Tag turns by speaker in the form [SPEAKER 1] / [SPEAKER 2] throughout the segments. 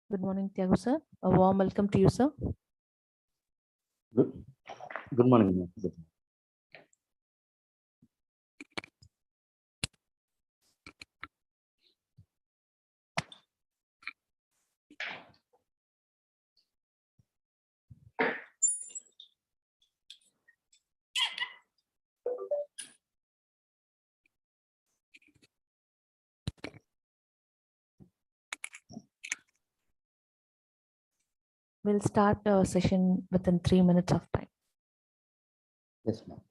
[SPEAKER 1] Good morning, Tiago sir. A warm welcome to you, sir.
[SPEAKER 2] Good morning, ma'am. Good.
[SPEAKER 1] We'll start the session within 3 minutes of time.
[SPEAKER 2] Yes, ma'am.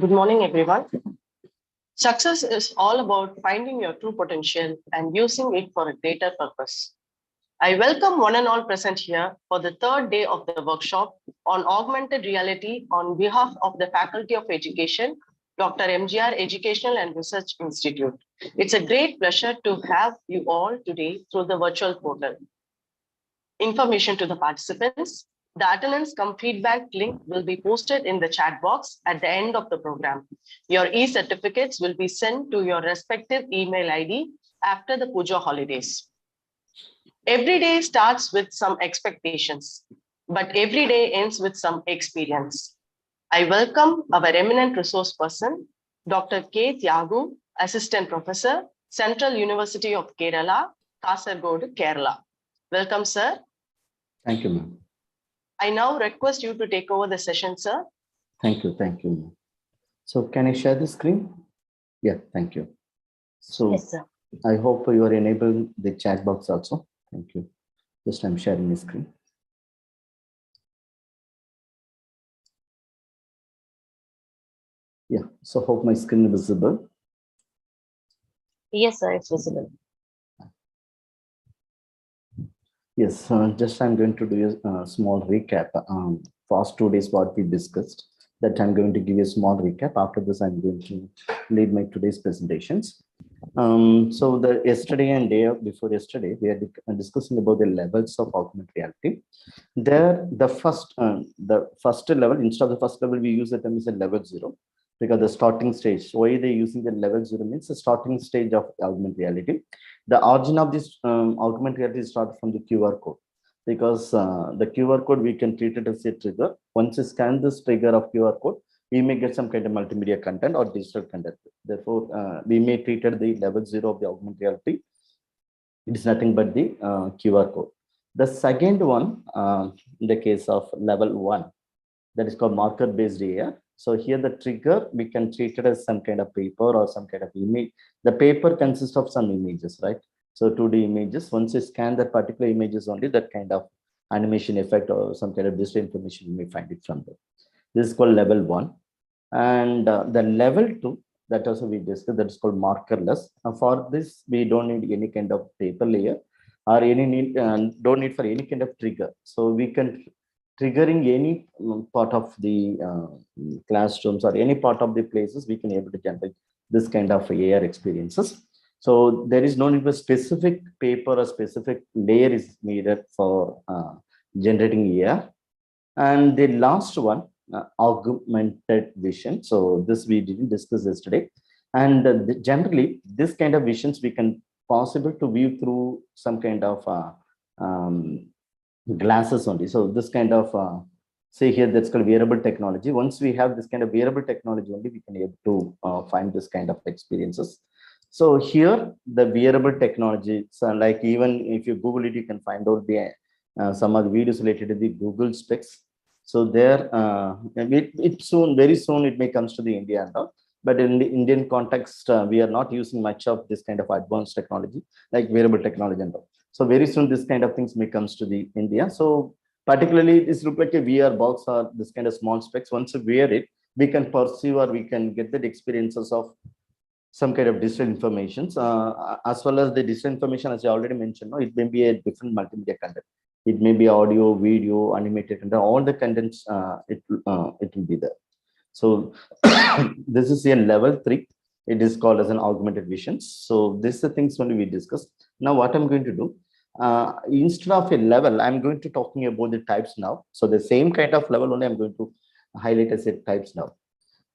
[SPEAKER 3] Good morning, everyone. Success is all about finding your true potential and using it for a greater purpose. I welcome one and all present here for the third day of the workshop on augmented reality on behalf of the Faculty of Education, Dr. MGR Educational and Research Institute. It's a great pleasure to have you all today through the virtual portal. Information to the participants. The attendance cum feedback link will be posted in the chat box at the end of the program. Your e-certificates will be sent to your respective email ID after the Puja holidays. Every day starts with some expectations, but every day ends with some experience. I welcome our eminent resource person, Dr. K. Thiagu, Assistant Professor, Central University of Kerala, Kasaragod, Kerala. Welcome, sir.
[SPEAKER 2] Thank you, ma'am.
[SPEAKER 3] I now request you to take over the session, sir.
[SPEAKER 2] Thank you, ma'am. So can I share the screen? Yeah, thank you. So
[SPEAKER 3] Yes, sir.
[SPEAKER 2] I hope you are enabling the chat box also. Thank you. Just I'm sharing the screen. Yeah, so hope my screen is visible.
[SPEAKER 3] Yes, sir, it's visible.
[SPEAKER 2] Yes, just I'm going to do a small recap. Past 2 days, what we discussed. That I'm going to give you a small recap. After this, I'm going to lead my today's presentations. So the yesterday and day before yesterday, we are discussing about the levels of augmented reality. There, the first level, instead of the first level, we use the term as a level 0 because the starting stage. Why they using the level 0 means the starting stage of augmented reality. The origin of this augmented reality starts from the QR code because the QR code we can treat it as a trigger. Once you scan this trigger of QR code, we may get some kind of multimedia content or digital content. Therefore, we may treat it the level 0 of the augmented reality. It is nothing but the QR code. The second one, in the case of level 1, that is called marker based AI. So here the trigger, we can treat it as some kind of paper or some kind of image. The paper consists of some images, right? So 2D images, once you scan that particular images only, that kind of animation effect or some kind of digital information, you may find it from there. This is called level 1. And the level 2, that also we discussed, that is called markerless. For this, we don't need any kind of paper layer or any need, don't need for any kind of trigger. So we can triggering any part of the classrooms or any part of the places, we can able to generate this kind of AR experiences. So there is no need for specific paper or specific layer is needed for generating AR. And the last one, augmented vision. So this we didn't discuss yesterday. And generally, this kind of visions we can possible to view through some kind of glasses only. So this kind of say here that's called wearable technology. Once we have this kind of wearable technology only, we can able to find this kind of experiences. So here the wearable technology, so like even if you Google it, you can find out the some of the videos related to the Google specs. So there, it soon, very soon, it may comes to the India and all. But in the Indian context, we are not using much of this kind of advanced technology, like wearable technology and all. So very soon, this kind of things may comes to the India. So particularly, this look like a VR box or this kind of small specs. Once you wear it, we can perceive or we can get the experiences of some kind of digital information, as well as the digital information, as I already mentioned, no, it may be a different multimedia content. It may be audio, video, animated content, all the contents, it will be there. So this is a level 3. It is called as an augmented vision. So this is the things only we discussed. Now what I'm going to do, instead of a level, I'm going to talking about the types now. So the same kind of level only I'm going to highlight as a types now.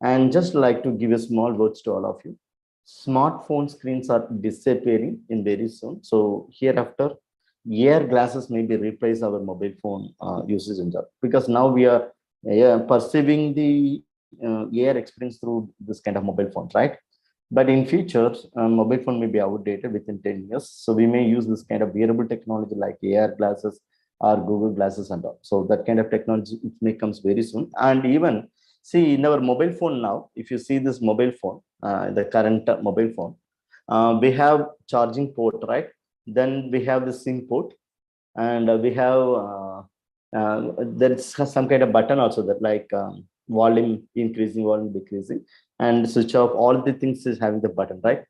[SPEAKER 2] And just like to give you small words to all of you. Smartphone screens are disappearing in very soon. So hereafter, AR glasses may be replace our mobile phone usage in that, because now we are perceiving the AR experience through this kind of mobile phones, right? But in future, mobile phone may be outdated within 10 years. So we may use this kind of wearable technology like AR glasses or Google glasses and all. So that kind of technology, it may comes very soon. And even see in our mobile phone now, if you see this mobile phone, the current mobile phone, we have charging port, right? Then we have the SIM port, and we have there's some kind of button also that like volume increasing, volume decreasing, and switch off. All the things is having the button, right?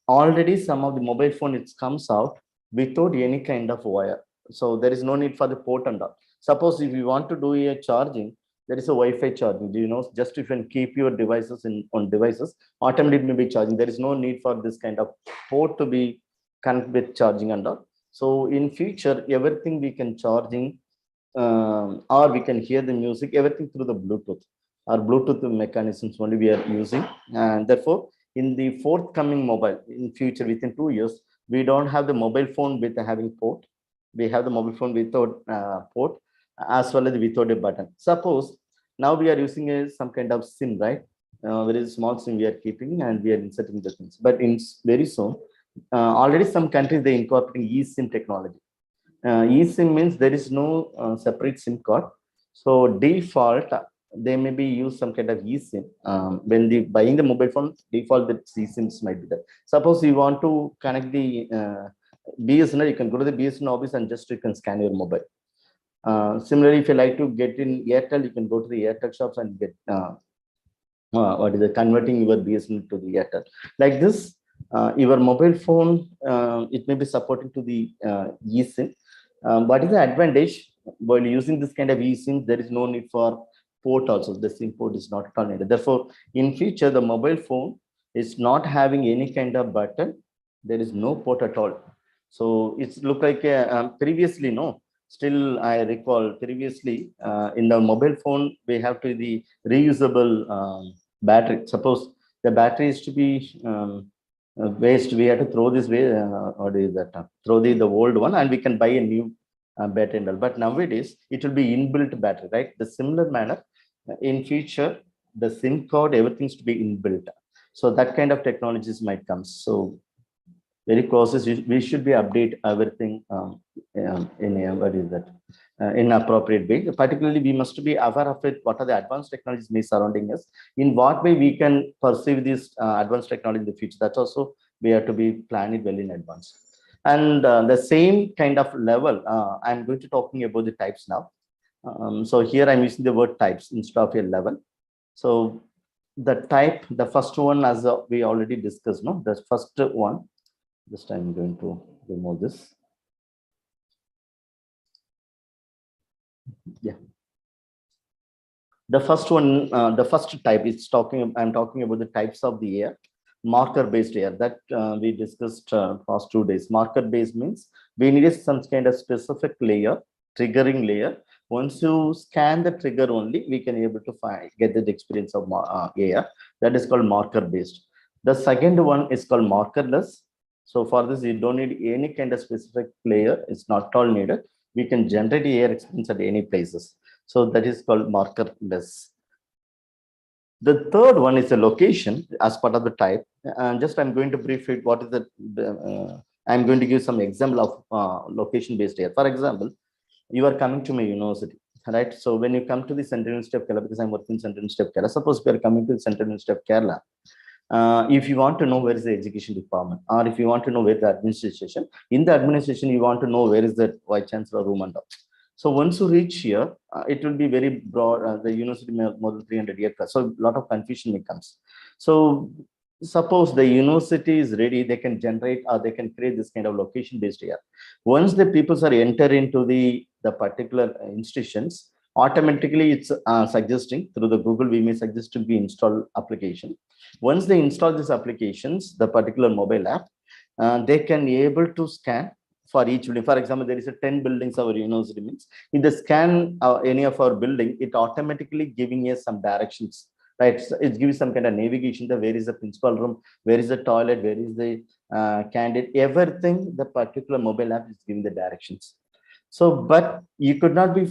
[SPEAKER 2] Already some of the mobile phone it comes out without any kind of wire, so there is no need for the port and all. Suppose if you want to do a charging, there is a Wi-Fi charging. Do you know? Just if you can keep your devices on devices, automatically may be charging. There is no need for this kind of port to be connected with charging and all. So in future, everything we can charging, or we can hear the music, everything through the Bluetooth or Bluetooth mechanisms only we are using. And therefore, in the forthcoming mobile in future within 2 years, we don't have the mobile phone with having port. We have the mobile phone without port, as well as without a button. Suppose now we are using some kind of SIM, right? Very small SIM we are keeping and we are inserting the things. But in very soon, already some countries they incorporating eSIM technology. eSIM means there is no separate SIM card. So default, they may be use some kind of eSIM. When the buying the mobile phone, default that eSIMs might be there. Suppose you want to connect the BSNL, you can go to the BSNL office and just you can scan your mobile. Similarly, if you like to get in Airtel, you can go to the Airtel shops and get what is it, converting your BSNL to the Airtel. Like this, your mobile phone, it may be supporting to the eSIM. What is the advantage? While using this kind of eSIM, there is no need for port also. The SIM port is not needed. Therefore, in future, the mobile phone is not having any kind of button. There is no port at all. So it's look like previously, no. Still, I recall previously in the mobile phone, we have to the reusable battery. Suppose the battery is to be waste, we have to throw this way. What is that? Throw the old one, and we can buy a new battery. But nowadays, it will be inbuilt battery, right? The similar manner in future, the SIM card, everything's to be inbuilt. So that kind of technologies might come. So very close, we should be update everything in a, what is that, in appropriate way. Particularly, we must be aware of it. What are the advanced technologies may surrounding us? In what way we can perceive this advanced technology in the future? That's also we have to be planning well in advance. And the same kind of level, I'm going to talking about the types now. So here I'm using the word types instead of a level. So the type, the first one, as we already discussed, no, the first one. Just I'm going to remove this. Yeah. The first one, the first type is talking. I'm talking about the types of the AR. Marker-based AR that we discussed past 2 days. Marker-based means we need some kind of specific layer, triggering layer. Once you scan the trigger only, we can able to get the experience of AR. That is called marker-based. The second one is called markerless. So for this, you don't need any kind of specific layer. It's not all needed. We can generate AR experience at any places. So that is called markerless. The third one is a location as part of the type. Just I'm going to brief it. What is the? I'm going to give some example of location-based AR. For example, you are coming to my university, right? So when you come to the Central University of Kerala, because I'm working in Central University of Kerala, suppose we are coming to the Central University of Kerala. If you want to know where is the education department, or if you want to know where the administration, in the administration, you want to know where is the vice chancellor room and all. So once you reach here, it will be very broad. The university may have more than 300 acres, so a lot of confusion becomes. So suppose the university is ready, they can generate or they can create this kind of location-based AR. Once the people are enter into the particular institutions, automatically it's suggesting through the Google, we may suggest to be installed application. Once they install these applications, the particular mobile app, they can be able to scan for each building. For example, there is a 10 buildings our university means. If they scan any of our building, it automatically giving us some directions, right? So it gives some kind of navigation. Where is the principal room? Where is the toilet? Where is the candidate? Everything, the particular mobile app is giving the directions. So, but you could not be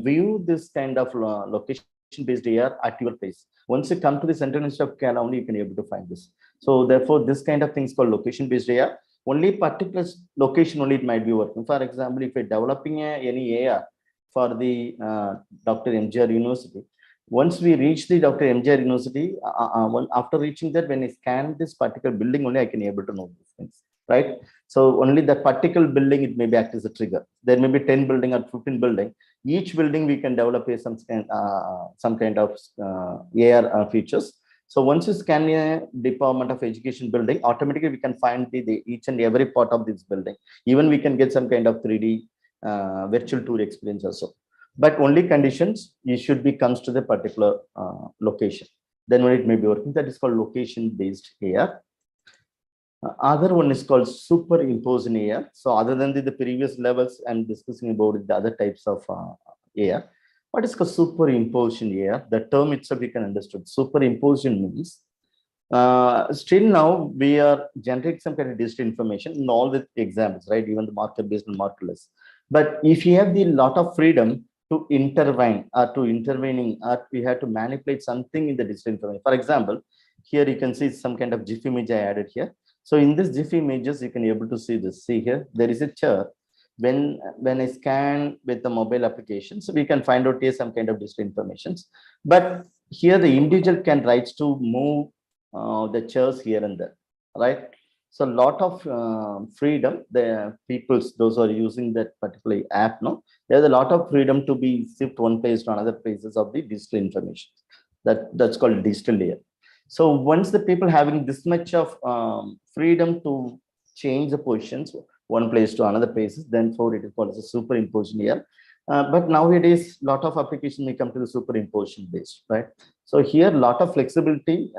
[SPEAKER 2] view this kind of location-based AR at your place. Once you come to the Central Institute of Kerala, only you can be able to find this. So, therefore, this kind of things called location-based AR. Only particular location only it might be working. For example, if you're developing any AR for the Dr. MGR University, once we reach the Dr. MGR University, after reaching that, when I scan this particular building, only I can be able to know these things, right? So only that particular building, it may be act as a trigger. There may be 10 building or 15 building. Each building we can develop some kind of AR features. So once you scan a Department of Education building, automatically we can find the each and every part of this building. Even we can get some kind of 3D virtual tour experience also. But only conditions you should be comes to the particular location. Then when it may be working, that is called location-based AR. Other one is called superimposed AR. So other than the previous levels, I'm discussing about the other types of AR. What is called superimposition AR? The term itself you can understand. Superimposition means still now we are generating some kind of digital information in all the examples, right? Even the marker-based and markerless. But if you have the lot of freedom to intervene or to intervening, or we have to manipulate something in the digital information. For example, here you can see some kind of GIF image I added here. So in this GIF images, you can be able to see this. See here, there is a chair. when I scan with the mobile applications, we can find out here some kind of digital informations. But here the individual can rights to move the chairs here and there, right? So a lot of freedom. The people's those who are using that particular app, no, there's a lot of freedom to be shift one place to another places of the digital information. That's called digital layer. So once the people having this much of freedom to change the positions one place to another places, then for it is called as a superimposition layer. But nowadays, lot of applications may come to the superimposition based, right? So here, lot of flexibility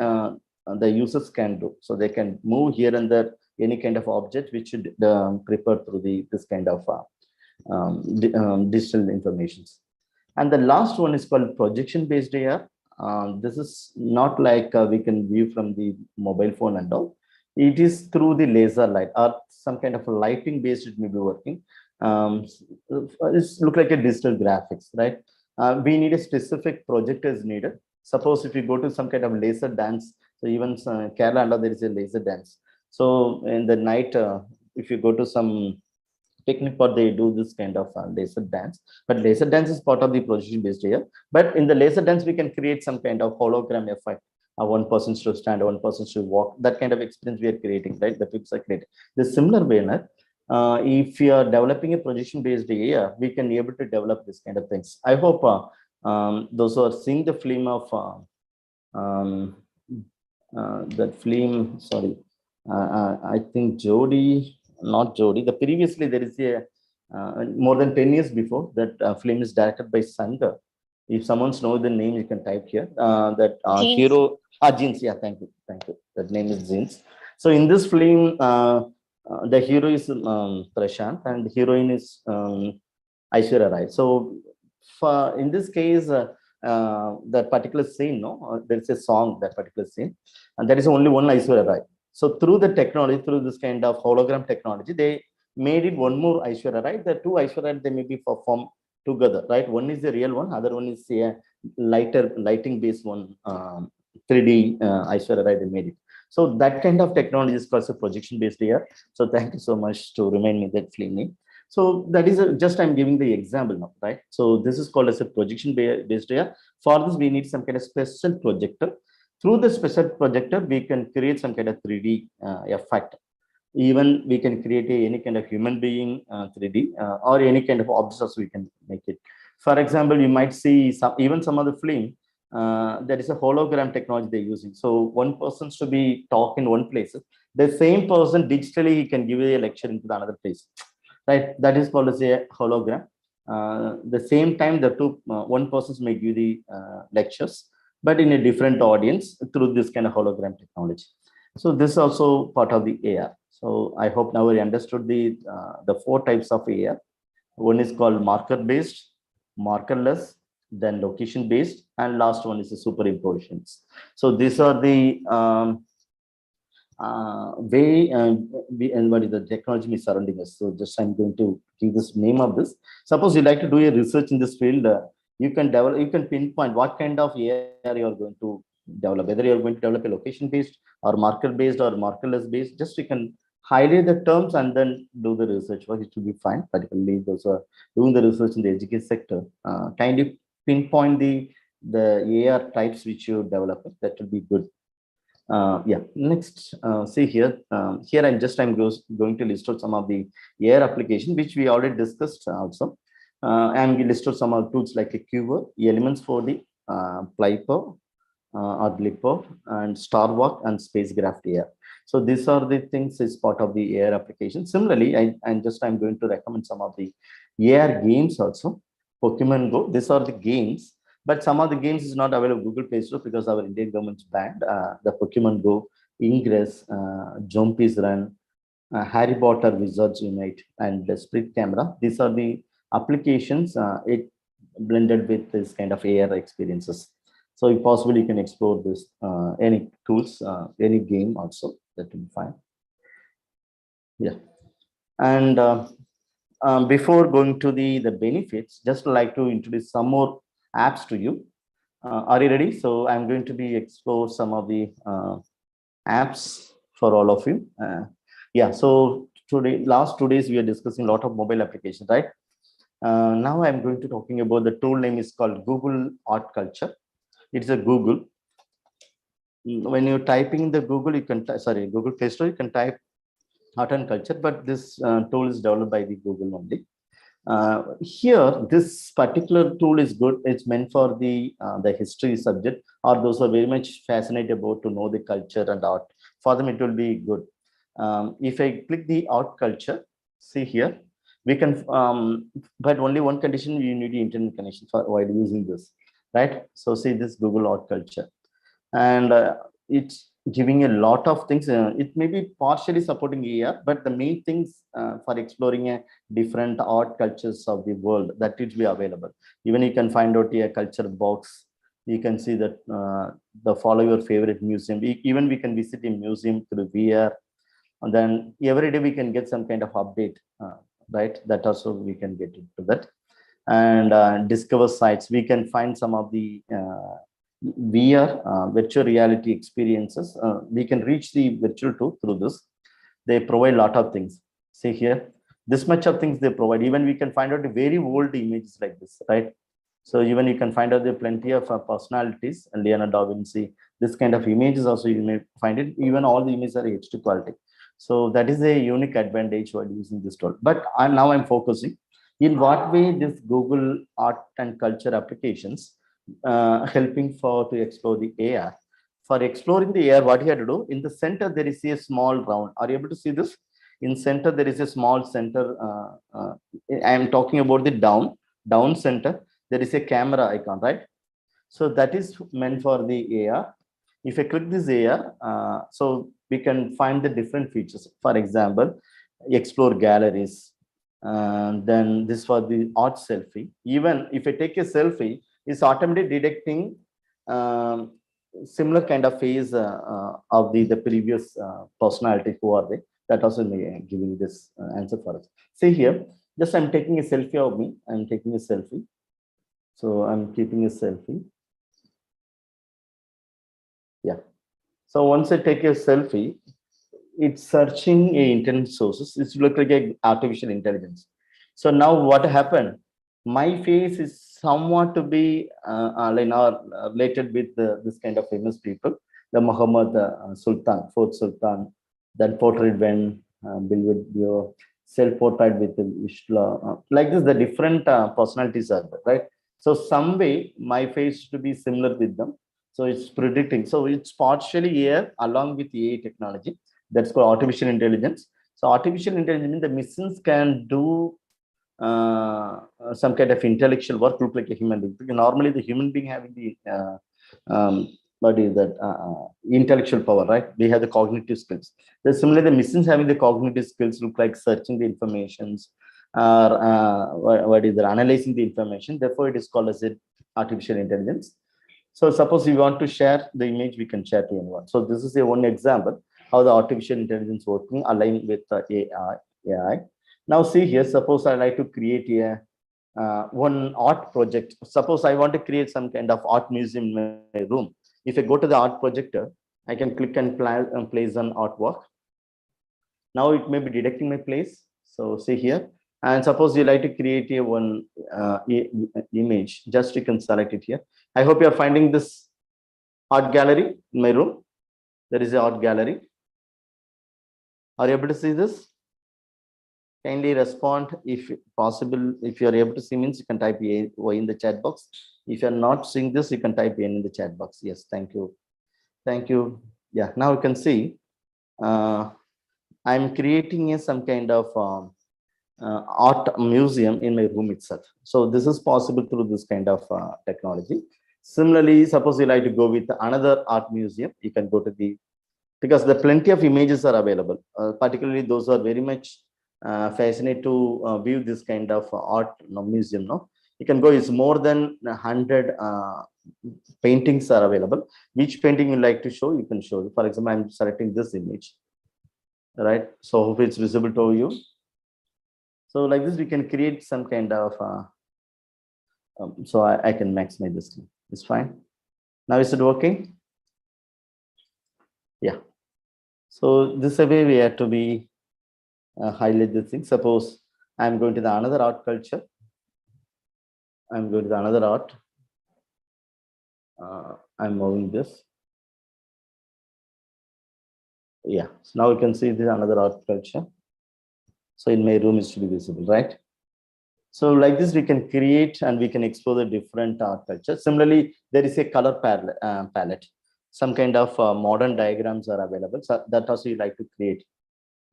[SPEAKER 2] the users can do. So they can move here and there any kind of object which should prepare through this kind of digital informations. And the last one is called projection based AR. This is not like we can view from the mobile phone and all. It is through the laser light or some kind of lighting based it may be working. It's look like a digital graphics, right? We need a specific projector is needed. Suppose if you go to some kind of laser dance, so even Kerala and all, there is a laser dance. So in the night, if you go to some picnic spot, they do this kind of laser dance. But laser dance is part of the projection based here. But in the laser dance, we can create some kind of hologram effect. One person should stand, one person should walk. That kind of experience we are creating, right? The people are creating. The similar way, if you are developing a projection based AI, we can be able to develop this kind of things. I hope those who are seeing the film of that film, sorry, I think Jody, not Jody. The previously there is a more than 10 years before that film is directed by Sanger. If someone knows the name, you can type here. That hero, Jeans. Yeah, thank you. That name is Jeans. So in this film, the hero is Prashant and the heroine is Aishwarya Rai. So for in this case, that particular scene, no, there is a song that particular scene, and there is only one Aishwarya Rai. So through the technology, through this kind of hologram technology, they made it one more Aishwarya Rai. The two Aishwarya, they may be performed together, right? One is the real one, other one is a lighting based one, 3D Aishwarya Rai, they made it. So that kind of technology is called a projection based here. So thank you so much to remind me that film name. So that is just I'm giving the example now, right? So this is called as a projection based here. For this, we need some kind of special projector. Through the special projector, we can create some kind of 3D effect. Even we can create any kind of human being 3D or any kind of objects we can make it. For example, you might see some of the film. There is a hologram technology they're using. So one person should be talk in one place. The same person digitally he can give a lecture into the another place, right? That is called as a hologram. The same time, the one person may give the lectures, but in a different audience through this kind of hologram technology. So this is also part of the AR. So I hope now we understood the 4 types of AR. One is called marker based, markerless, then location based, and last one is the superimpositions. So these are the way and what is the technology is surrounding us. So just I'm going to give this name of this. Suppose you like to do a research in this field, you can pinpoint what kind of AR you are going to develop, whether you are going to develop a location based or marker based or markerless based. Just you can highlight the terms and then do the research work. It will be fine. Particularly those who are doing the research in the education sector, kind of pinpoint the AR types which you develop. That will be good. Yeah, next, see here. Here I'm going to list out some of the AR application which we already discussed also. And we listed some of the tools like a Qver, Elements for the Pliper or Blipper, and Starwalk and Spacecraft AR. So these are the things is part of the AR application. Similarly, I'm going to recommend some of the AR games also. Pokemon Go. These are the games, but some of the games is not available Google Play Store because our Indian government's banned. The Pokemon Go, Ingress, Jumpy's Run, Harry Potter Wizards Unite, and the Split Camera. These are the applications it blended with this kind of AR experiences. So if possible, you can explore this any tools, any game also, that will be fine. Yeah, and before going to the benefits, just like to introduce some more apps to you. Are you ready? So I'm going to be explore some of the apps for all of you. Yeah, so today, last 2 days, we are discussing a lot of mobile applications, right? Now I'm going to talking about the tool name is called Google Art Culture. It's a Google. When you're typing in the Google, you can sorry, Google Play Store, you can type art and culture, but this tool is developed by the Google only. Here, this particular tool is good. It's meant for the history subject, or those who are very much fascinated about to know the culture and art. For them, it will be good. If I click the art culture, see here, we can, but only one condition, you need the internet connection for while using this, right? So see this Google art culture, and it's giving a lot of things. It may be partially supporting AR, but the main things for exploring a different art cultures of the world, that it will be available. Even you can find out a culture box. You can see that the follow your favorite museum. Even we can visit a museum through VR, and then every day we can get some kind of update, right? That also we can get into that, and discover sites. We can find some of the VR virtual reality experiences. We can reach the virtual tool through this. They provide a lot of things. See here, this much of things they provide. Even we can find out very old images like this, right? So even you can find out there plenty of personalities, and Leonardo da Vinci, this kind of images also you may find it. Even all the images are HD quality. So that is a unique advantage while using this tool. But now I'm focusing in what way this Google art and culture applications helping for to explore the AR. For exploring the AR, what you have to do, in the center there is a small round. Are you able to see this? In center there is a small center. I am talking about the down center. There is a camera icon, right? So that is meant for the AR. If I click this AR, so we can find the different features. For example, explore galleries. Then this for the art selfie. Even if I take a selfie, it's automatically detecting similar kind of face of the previous personality who are they. That also giving this answer for us. See here, just I'm taking a selfie of me. I'm taking a selfie. So I'm keeping a selfie. Yeah. So once I take a selfie, it's searching a internet sources. It's look like a artificial intelligence. So now what happened? My face is somewhat to be related with this kind of famous people, the Muhammad Sultan, fourth Sultan, then portrait when Bill with your self-portrait with Ishla, like this, the different personalities are there, right? So some way my face to be similar with them. So it's predicting. So it's partially here along with AI technology. That's called artificial intelligence. So artificial intelligence, the machines can do some kind of intellectual work, look like a human being. Because normally the human being having the what is that intellectual power, right? They have the cognitive skills. There's similarly the machines having the cognitive skills, look like searching the informations, or what is that, analyzing the information. Therefore, it is called as a artificial intelligence. So suppose you want to share the image, we can share to anyone. So this is a one example how the artificial intelligence working aligned with AI. Now see here, suppose I like to create a one art project. Suppose I want to create some kind of art museum in my room. If I go to the art projector, I can click and place an artwork. Now it may be detecting my place. So see here, and suppose you like to create a one image, just you can select it here. I hope you are finding this art gallery in my room. There is an art gallery. Are you able to see this? Kindly respond if possible. If you are able to see, means you can type A or in the chat box. If you are not seeing this, you can type N in the chat box. Yes, thank you. Thank you. Yeah, now you can see I'm creating some kind of art museum in my room itself. So this is possible through this kind of technology. Similarly, suppose you like to go with another art museum, you can go to the, because the plenty of images are available, particularly those who are very much fascinated to view this kind of art museum. No, you can go. It's more than 100 paintings are available. Which painting you like to show, you can show. For example, I'm selecting this image, right? So hope it's visible to you. So like this, we can create some kind of. So I can maximize this thing. It's fine. Now is it working? Yeah. So this way we have to be highlight this thing. Suppose I'm going to the another art culture. I'm going to the another art. I'm moving this. Yeah, so now you can see this another art culture. So in my room, it should be visible, right? So like this, we can create and we can explore the different art culture. Similarly, there is a color palette. Some kind of modern diagrams are available. So that also you like to create.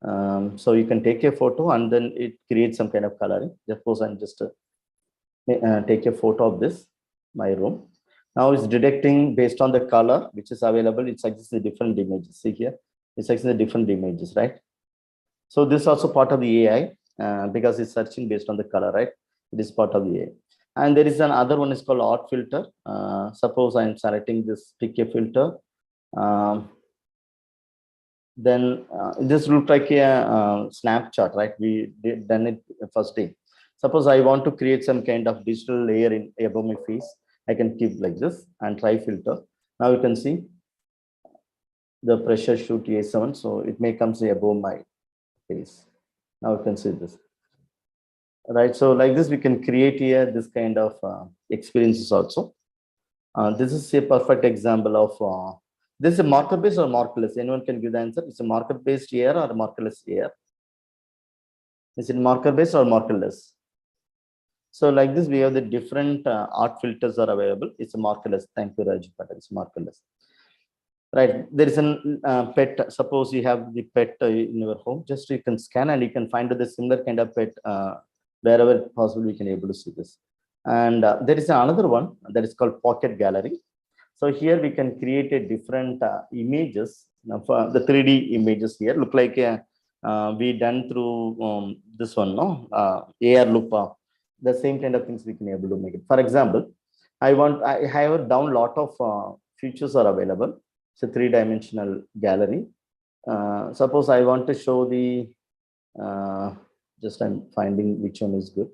[SPEAKER 2] So you can take a photo and then it creates some kind of coloring. Suppose I'm just take a photo of this, my room. Now it's detecting based on the color which is available. It suggests the different images. See here, it suggests the different images, right? So this is also part of the AI because it's searching based on the color, right? It is part of the AI. And there is another one is called art filter. Suppose I'm selecting this, pick a filter. Then this look like a snapshot, right? We did done it first day. Suppose I want to create some kind of digital layer in above my face. I can keep like this and try filter. Now you can see the pressure shoot A7, so it may come say above my face. Now you can see this, right? So like this, we can create here this kind of experiences also. This is a perfect example of this is a marker based or markerless. Anyone can give the answer. It's a marker based AR or markerless AR. Is it marker based or markerless? So like this, we have the different art filters are available. It's a markerless. Thank you, Raj. It's markerless. Right. There is an pet. Suppose you have the pet in your home. Just you can scan and you can find the similar kind of pet wherever possible. We can able to see this. And there is another one that is called Pocket Gallery. So here we can create a different images. Now for the 3D images here look like we done through this one, no AR loop. The same kind of things we can able to make it. For example, I have down lot of features are available. It's a 3-dimensional gallery. Suppose I want to show the just I'm finding which one is good.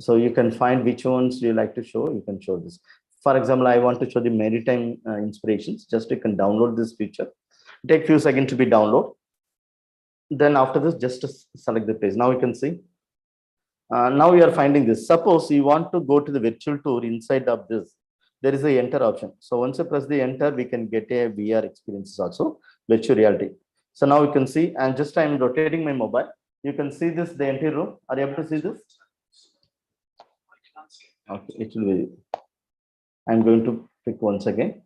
[SPEAKER 2] So you can find which ones you like to show. You can show this. For example, I want to show the maritime inspirations. Just you can download this feature. Take few seconds to be download. Then after this, just select the page. Now you can see. Now we are finding this. Suppose you want to go to the virtual tour inside of this. There is a enter option. So once you press the enter, we can get a VR experiences also, virtual reality. So now you can see, and just I'm rotating my mobile. You can see this, the entire room. Are you able to see this? Okay, it will be. I'm going to pick once again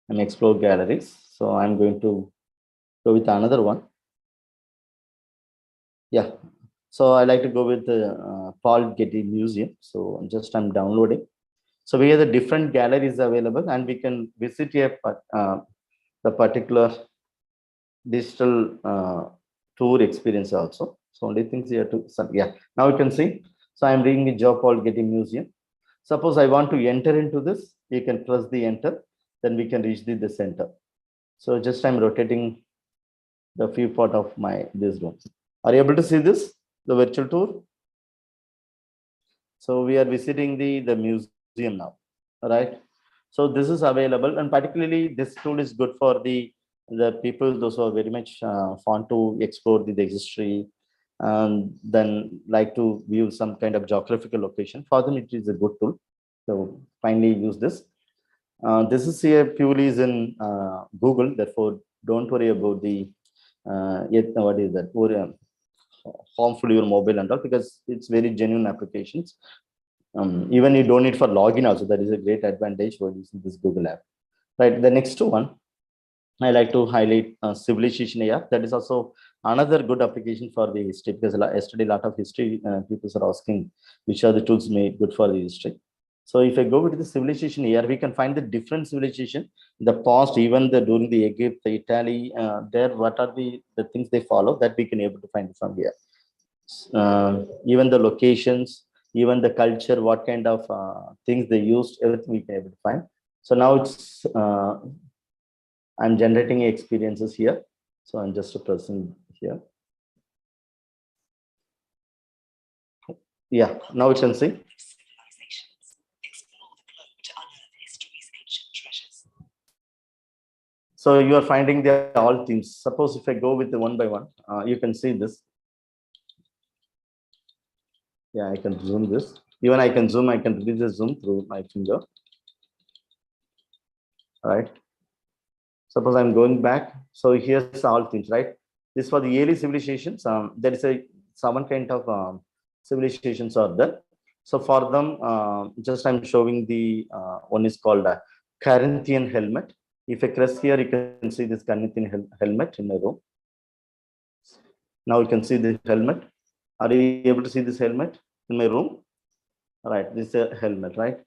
[SPEAKER 2] and explore galleries. So I'm going to go with another one. Yeah. So I like to go with the Paul Getty Museum. So just I'm downloading. So we have the different galleries available, and we can visit here the particular digital tour experience also. So only things here to yeah. Now you can see. So I'm reading the Joe Paul Getty Museum. Suppose I want to enter into this, you can press the enter, then we can reach the center. So just I'm rotating the view part of my this room. Are you able to see this, the virtual tour? So we are visiting the museum now, right? So this is available, and particularly this tool is good for the people those who are very much fond to explore the history, and then like to view some kind of geographical location. For them, it is a good tool. So finally use this. This is here purely is in Google. Therefore, don't worry about the what is that? Harmful your mobile and all, because it's very genuine applications. Even you don't need for login also. That is a great advantage for using this Google app. Right. The next one, I like to highlight Civilization AR. That is also another good application for the history, because yesterday a lot of history people are asking which are the tools made good for the history. So if I go with the Civilization AR, we can find the different civilization in the past, even during the Egypt, the Italy, there what are the things they follow, that we can able to find from here. Even the locations, even the culture, what kind of things they used, everything we can able to find. So now it's I'm generating experiences here. So I'm just pressing here. Yeah, now you can see. So you are finding the all themes. Suppose if I go with the one by one, you can see this. Yeah, I can zoom this. Even I can zoom, I can release the zoom through my finger. Right. Suppose I'm going back. So here's all things, right? This for the early civilizations. There is a seven kind of civilizations are there. So for them, just I'm showing the one is called a Corinthian helmet. If I press here, you can see this Corinthian helmet in my room. Now you can see the helmet. Are you able to see this helmet in my room? Right, this is a helmet, right?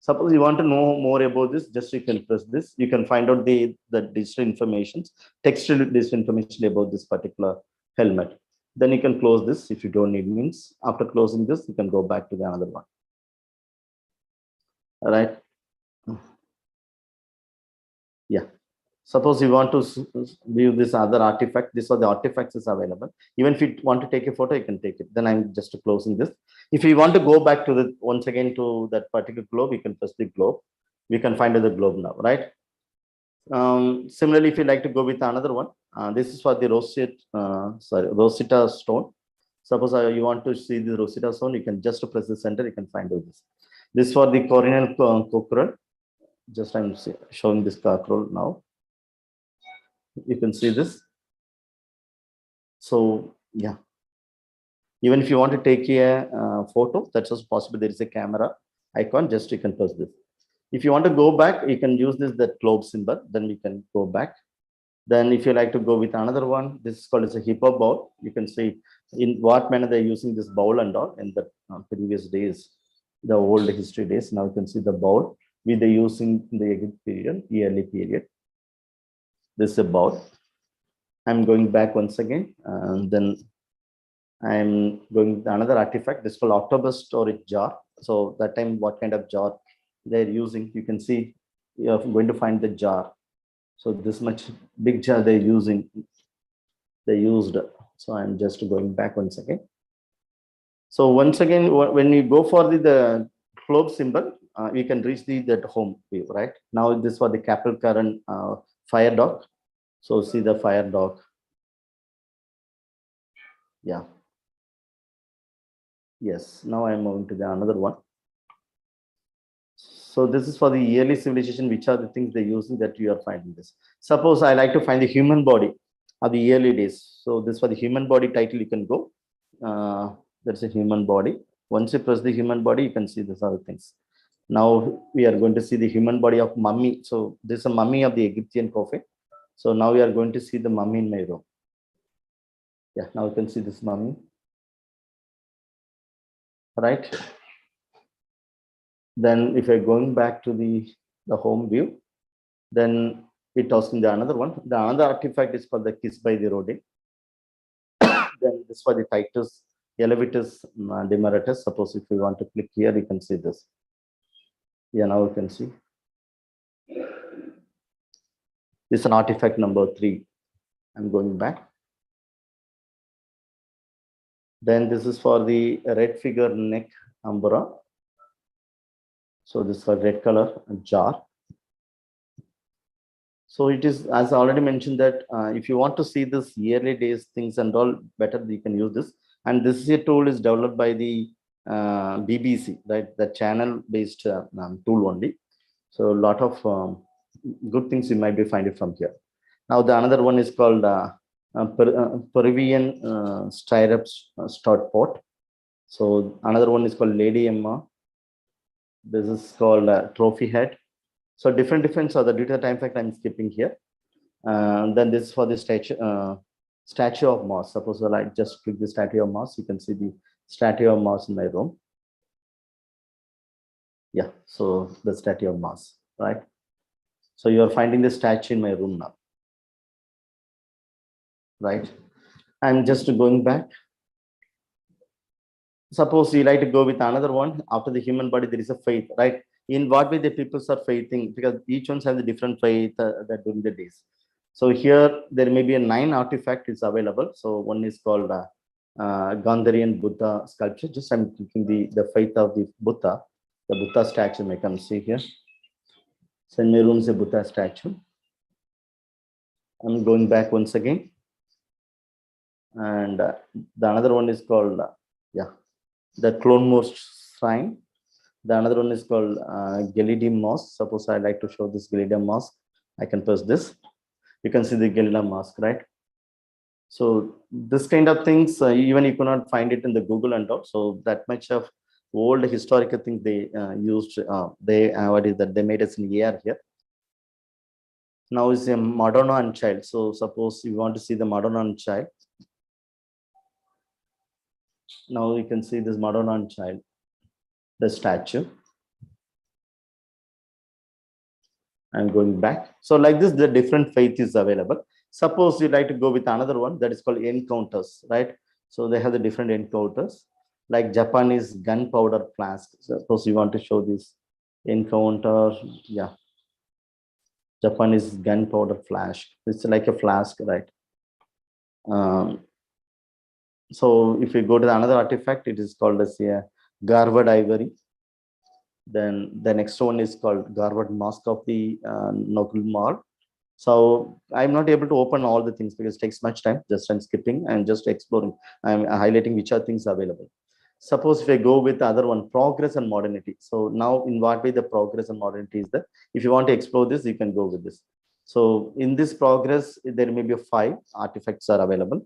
[SPEAKER 2] Suppose you want to know more about this, just you can press this. You can find out the digital information, textual digital information about this particular helmet. Then you can close this if you don't need means. After closing this, you can go back to the another one. All right. Yeah. Suppose you want to view this other artifact, this or the artifacts is available. Even if you want to take a photo, you can take it. Then I'm just closing this. If you want to go back to the once again to that particular globe, you can press the globe. We can find the globe now, right? Similarly, if you like to go with another one, this is for the Rosetta Stone. Suppose you want to see the Rosetta Stone, you can just press the center, you can find out this. This is for the Corinthian cockerel. Just I'm showing this cockerel now. You can see this. So yeah, even if you want to take a photo, that's also possible. There is a camera icon, just you can press this. If you want to go back, you can use this, that globe symbol, then we can go back. Then if you like to go with another one, this is called as a hippo bowl. You can see in what manner they're using this bowl and all in the previous days, the old history days. Now you can see the bowl with the using in the Egypt period, early period. This is a bowl. I'm going back once again, and then I'm going with another artifact. This is called octopus storage jar. So that time, what kind of jar they're using, you can see you're going to find the jar. So this much big jar they're using, they used. So I'm just going back once again. So once again, when you go for the globe symbol, we can reach that home view, right? Now this for the capital current fire dog. So see the fire dog. Yeah. Yes. Now I'm moving to the another one. So this is for the early civilization. Which are the things they're using that you are finding this? Suppose I like to find the human body of the early days. So this for the human body title, you can go. That's a human body. Once you press the human body, you can see these other things. Now we are going to see the human body of mummy. So this is a mummy of the Egyptian coffin. So now we are going to see the mummy in my room. Yeah, now you can see this mummy. Right. Then if I'm going back to the home view, then it asks the another one. The another artifact is called the kiss by the rodin. Then this for the Titus elevatus demaratus. Suppose if you want to click here, you can see this. Yeah, now you can see. This is an artifact number 3. I'm going back. Then this is for the red figure neck ambura. So this is for red color jar. So it is, as I already mentioned, that if you want to see this yearly days things and all better, you can use this. And this is a tool is developed by the BBC, right? The channel based tool only. So a lot of good things you might be finding from here. Now the another one is called Peruvian stirrups stout pot. So another one is called Lady Emma. This is called trophy head. So different are the due to the time fact I'm skipping here. Then this is for the statue of Mars. Suppose I just click the statue of Mars, you can see the statue of Mars in my room. Yeah, so the statue of Mars, right? So you are finding the statue in my room now, right? I'm just going back. Suppose you like to go with another one. After the human body, there is a faith, right? In what way the people are faithing, because each one has a different faith that during the days. So here there may be a 9 artifact is available. So one is called Gandharian Buddha sculpture. Just I'm clicking the faith of the Buddha statue. I can see here. So in my room is a Buddha statue. I'm going back once again. And the another one is called, the Clone Moore Shrine. The another one is called Gelidim Mosque. Suppose I like to show this Gelidim Mosque. I can press this. You can see the Gelidim Mosque, right? So this kind of things, even you cannot find it in the Google and all. So that much of old historical things they used. What is that? They made us in AR here. Now is a Madonna and child. So suppose you want to see the Madonna and child. Now you can see this Madonna and child, the statue. I'm going back. So like this, the different faith is available. Suppose you like to go with another one that is called encounters, right? So they have the different encounters, like Japanese gunpowder flask. Suppose you want to show this encounter, yeah. Japanese gunpowder flask. It's like a flask, right? So if you go to another artifact, it is called as a Garvard ivory. Then the next one is called Garvard Mask of the Nogul Mall. So I'm not able to open all the things because it takes much time. Just I'm skipping and just exploring. I'm highlighting which are things available. Suppose if I go with the other one, progress and modernity. So now in what way the progress and modernity is there? If you want to explore this, you can go with this. So in this progress, there may be 5 artifacts are available.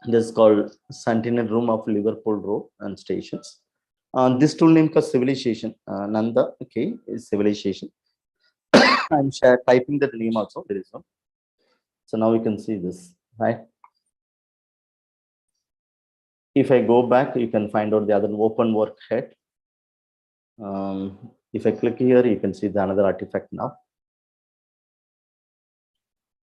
[SPEAKER 2] This is called Sentinel Room of Liverpool Road and Stations. This tool name called Civilization. Nanda, okay, is Civilization. I'm typing the name also. There is one. So now you can see this, right? If I go back, you can find out the other open work head. If I click here, you can see the another artifact now.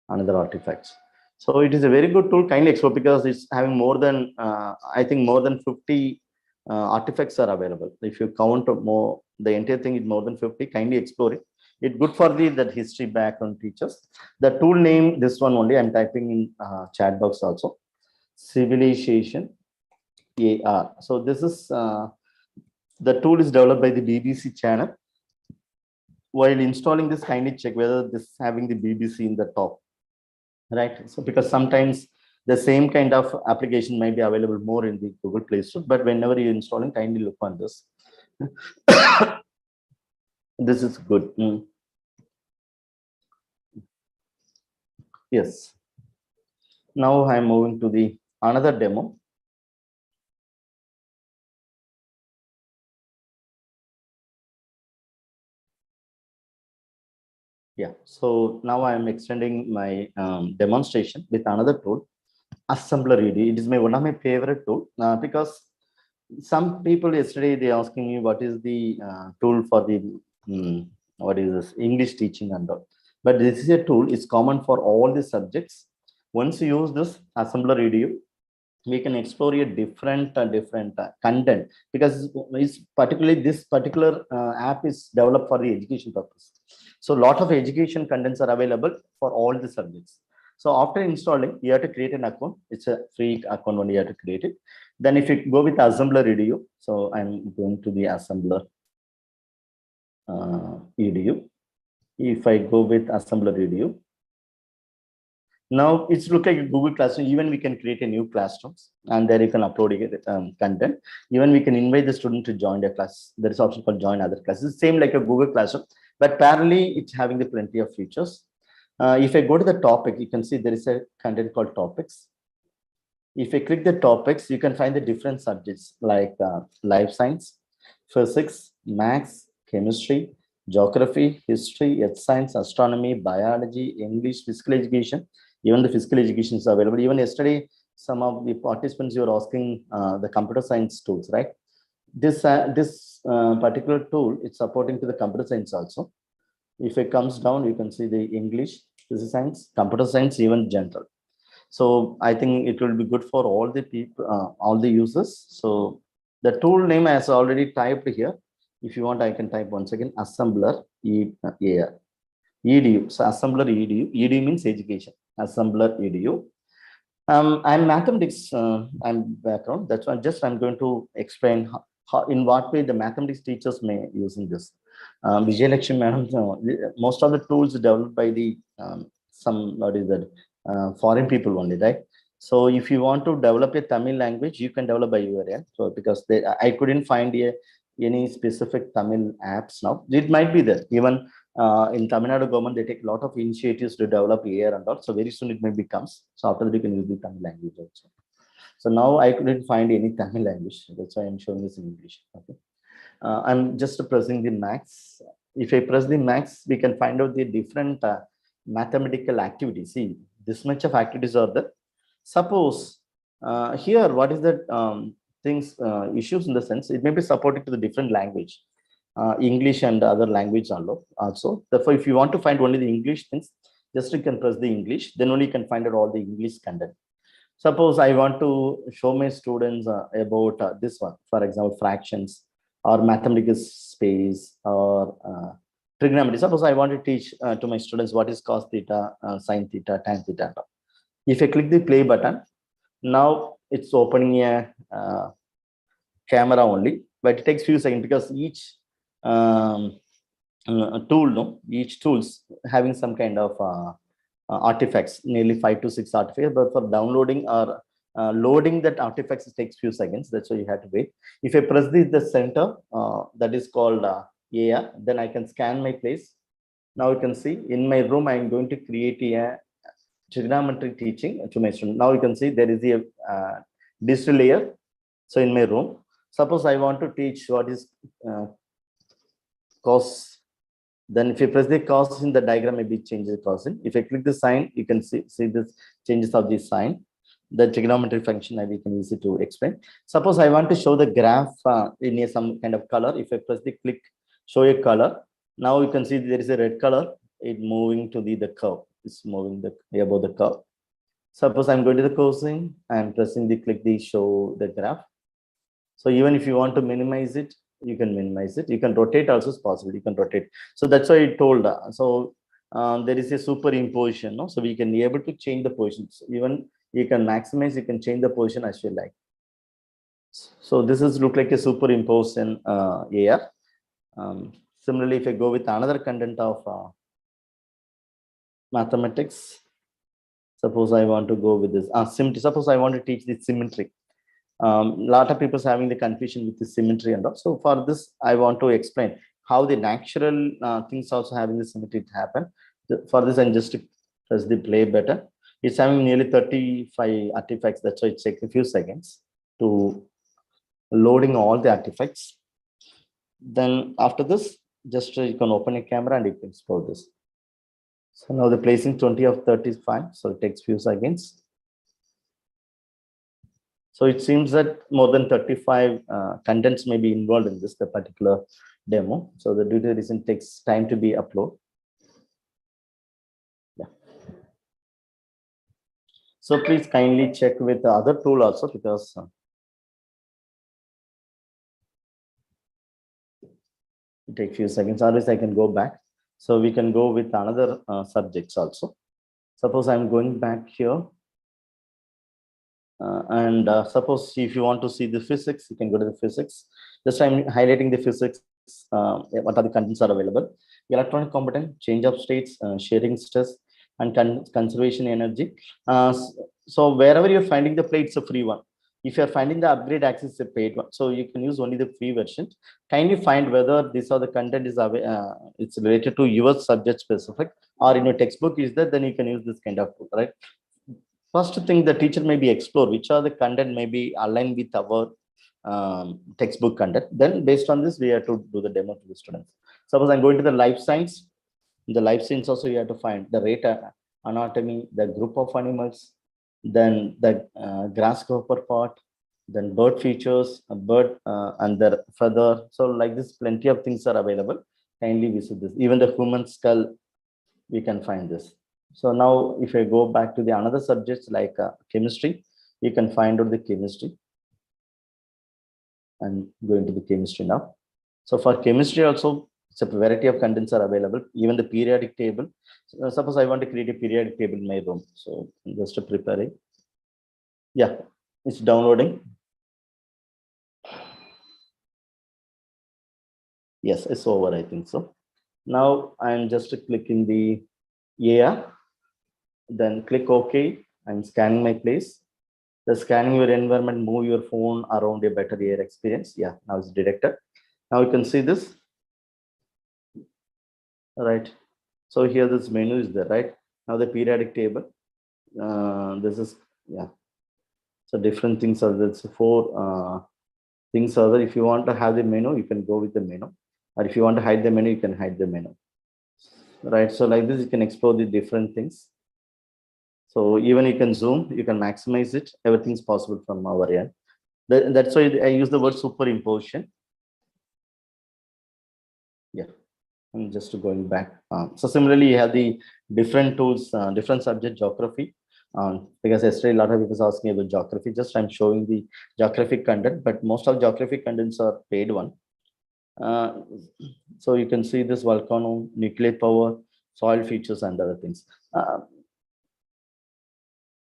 [SPEAKER 2] Another artifacts. So it is a very good tool. Kindly explore because it's having more than I think more than 50 artifacts are available. If you count more, the entire thing is more than 50. Kindly explore it. It's good for that history background teachers. The tool name, this one only, I'm typing in chat box also. Civilization AR. So this is the tool is developed by the BBC channel. While installing this, kindly check whether this is having the BBC in the top. Right. So because sometimes the same kind of application might be available more in the Google Play Store, but whenever you're installing, kindly look on this. This is good. Yes. Now I'm moving to the another demo. Yeah. So now I'm extending my demonstration with another tool, Assembler ED. It is one of my favorite tool because some people yesterday they asking me what is the tool for the what is this English teaching and all. But this is a tool. It's common for all the subjects. Once you use this Assembler EDU, we can explore a different content because it's particularly this particular app is developed for the education purpose. So a lot of education contents are available for all the subjects. So after installing, you have to create an account. It's a free account only, you have to create it. Then if you go with Assembler EDU, so I'm going to the Assembler EDU. If I go with Assembler EDU, now it's look like a Google Classroom. Even we can create a new classrooms and there you can upload content. Even we can invite the student to join the class. There is option called join other classes. It's same like a Google Classroom, but parallelly it's having the plenty of features. If I go to the topic, you can see there is a content called topics. If I click the topics, you can find the different subjects like life science, physics, maths, chemistry, geography, history, earth science, astronomy, biology, English, physical education. Even the physical education is available. Even yesterday, some of the participants you were asking the computer science tools, right? This particular tool is supporting to the computer science also. If it comes down, you can see the English, physics science, computer science, even general. So I think it will be good for all the people, all the users. So the tool name has already typed here. If you want, I can type once again, Assembler EDU. So Assembler EDU. EDU means education. Assembler EDU. I'm mathematics. I'm background. That's why I'm going to explain how in what way the mathematics teachers may using this. Vijayalakshmi madam. Most of the tools developed by the some, what is that, foreign people only, right? So if you want to develop a Tamil language, you can develop by your end. So because I couldn't find any specific Tamil apps now. It might be there. Even in Tamil Nadu government, they take a lot of initiatives to develop AI and all. So very soon it maybe comes. So after that, you can use the Tamil language also. So now I couldn't find any Tamil language. That's why I'm showing this in English. Okay. I'm just pressing the max. If I press the max, we can find out the different mathematical activities. See, this much of activities are there. Suppose here, what is that things, issues in the sense, it may be supported to the different language, English and other language also. Therefore, if you want to find only the English things, just you can press the English, then only you can find out all the English content. Suppose I want to show my students about this one, for example, fractions or mathematical space or trigonometry. Suppose I want to teach to my students what is cos theta, sin theta, tan theta. If I click the play button, now it's opening a camera only, but it takes few seconds because each each tool's having some kind of artifacts, nearly 5 to 6 artifacts, but for downloading or loading that artifacts, it takes few seconds. That's why you have to wait. If I press the center, that is called AR, then I can scan my place. Now you can see in my room, I'm going to create a trigonometry teaching to my student. Now you can see there is a digital layer. So in my room, suppose I want to teach what is cos. Then if you press the cos in the diagram, maybe it changes the cos in. If I click the sign, you can see this changes of the sign. The trigonometry function, we can use it to explain. Suppose I want to show the graph in some kind of color. If I press the click, show a color. Now you can see there is a red color. It moving to the curve. It's moving above the curve. Suppose I'm going to the cosine and pressing the click the show the graph. So even if you want to minimize it, you can minimize it. You can rotate also is possible. You can rotate. So that's why I told. There is a superimposition. No? So we can be able to change the positions. Even you can maximize, you can change the position as you like. So this is look like a superimposed in AR. Similarly, if I go with another content of mathematics, suppose I want to go with this symmetry. Suppose I want to teach the symmetry. Lot of people having the confusion with the symmetry and all. So for this, I want to explain how the natural things also having the symmetry happen. For this, I'm just press the play button. It's having nearly 35 artifacts. That's why it takes a few seconds to loading all the artifacts. Then after this, just you can open a camera and you can explore this. So now the placing 20 of 35. So it takes few seconds. So it seems that more than 35 contents may be involved in this, the particular demo. So the due to reason takes time to be uploaded. Yeah. So please kindly check with the other tool also because it takes few seconds. Otherwise, I can go back. So we can go with another subjects also. Suppose I'm going back here. Suppose if you want to see the physics, you can go to the physics. Just I'm highlighting the physics, what are the contents are available. Electronic component, change of states, sharing stress, and conservation energy. So wherever you're finding the play, it's a free one. If you're finding the upgrade access, it's a paid one. So you can use only the free version. Kindly find whether this or the content is it's related to your subject specific or in your textbook is that, then you can use this kind of tool, right? First thing the teacher maybe explore which are the content may be aligned with our textbook content. Then based on this, we have to do the demo to the students. Suppose I'm going to the life science. In the life science also, you have to find the rate anatomy, the group of animals, then the grasshopper part, then bird features, a bird and their feather. So like this, plenty of things are available. Kindly visit this. Even the human skull, we can find this. So now if I go back to the another subjects like chemistry, you can find out the chemistry. And going to the chemistry now. So for chemistry also, it's a variety of contents are available, even the periodic table. So, suppose I want to create a periodic table in my room. So just to prepare it. Yeah, it's downloading. Yes, it's over, I think so. Now I'm just clicking the AR. Then click OK. I'm scanning my place. The scanning your environment, move your phone around a better air experience. Yeah, now it's detected. Now you can see this, right? So here this menu is there, right? Now the periodic table. This is, yeah. So different things are there. So four things are there. If you want to have the menu, you can go with the menu. Or if you want to hide the menu, you can hide the menu. Right. So like this, you can explore the different things. So even you can zoom, you can maximize it. Everything's possible from our end. That's why I use the word superimposition. Yeah. I'm just going back. So similarly, you have the different tools, different subject geography. Because yesterday a lot of people are asking about geography. Just I'm showing the geographic content, but most of geographic contents are paid one. So you can see this volcano, nuclear power, soil features, and other things.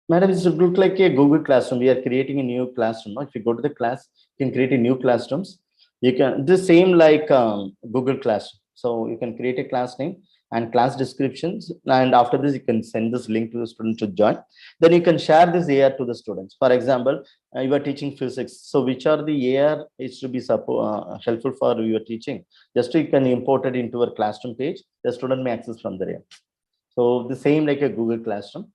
[SPEAKER 2] Madam, it should look like a Google Classroom. We are creating a new classroom. No? If you go to the class, you can create a new classrooms. You can the same like Google Classroom. So you can create a class name and class descriptions. And after this, you can send this link to the student to join. Then you can share this AR to the students. For example, you are teaching physics. So which are the AR is to be helpful for your teaching? Just you can import it into a classroom page. The student may access from there. So the same like a Google Classroom.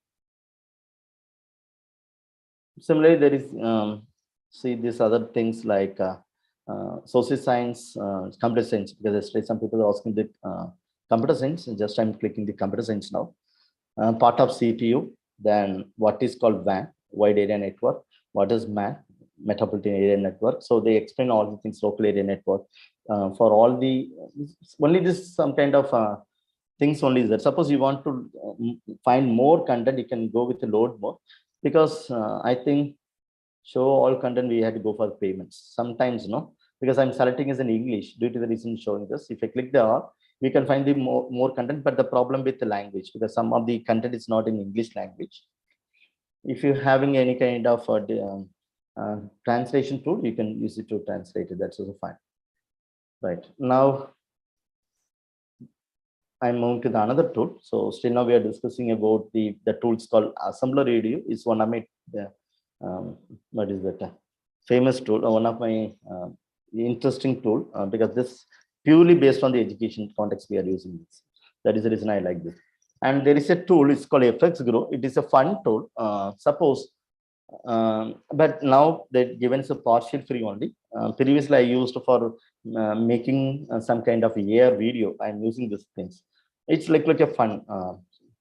[SPEAKER 2] Similarly, there is see these other things like social science, computer science, because yesterday some people are asking the computer science. Just I'm clicking the computer science now. Part of CPU, then what is called WAN, wide area network, what is MAN, metropolitan area network. So they explain all the things, local area network. For all the only this some kind of things only is there. Suppose you want to find more content, you can go with the load more, because I think show all content we had to go for payments sometimes, no, because I'm selecting as in English due to the reason showing this. If I click the R, we can find the more content, but the problem with the language, because some of the content is not in English language. If you're having any kind of translation tool, you can use it to translate it. That's also fine. Right now, I'm moving to the another tool. So still now we are discussing about the tools called Assembler Radio. Is one of my what is that famous tool, one of my interesting tool, because this purely based on the education context we are using this. That is the reason I like this. And there is a tool, it's called FX Grow. It is a fun tool. Suppose but now they're given a partial free only. Previously I used for making some kind of AR video. I'm using these things. It's like a fun,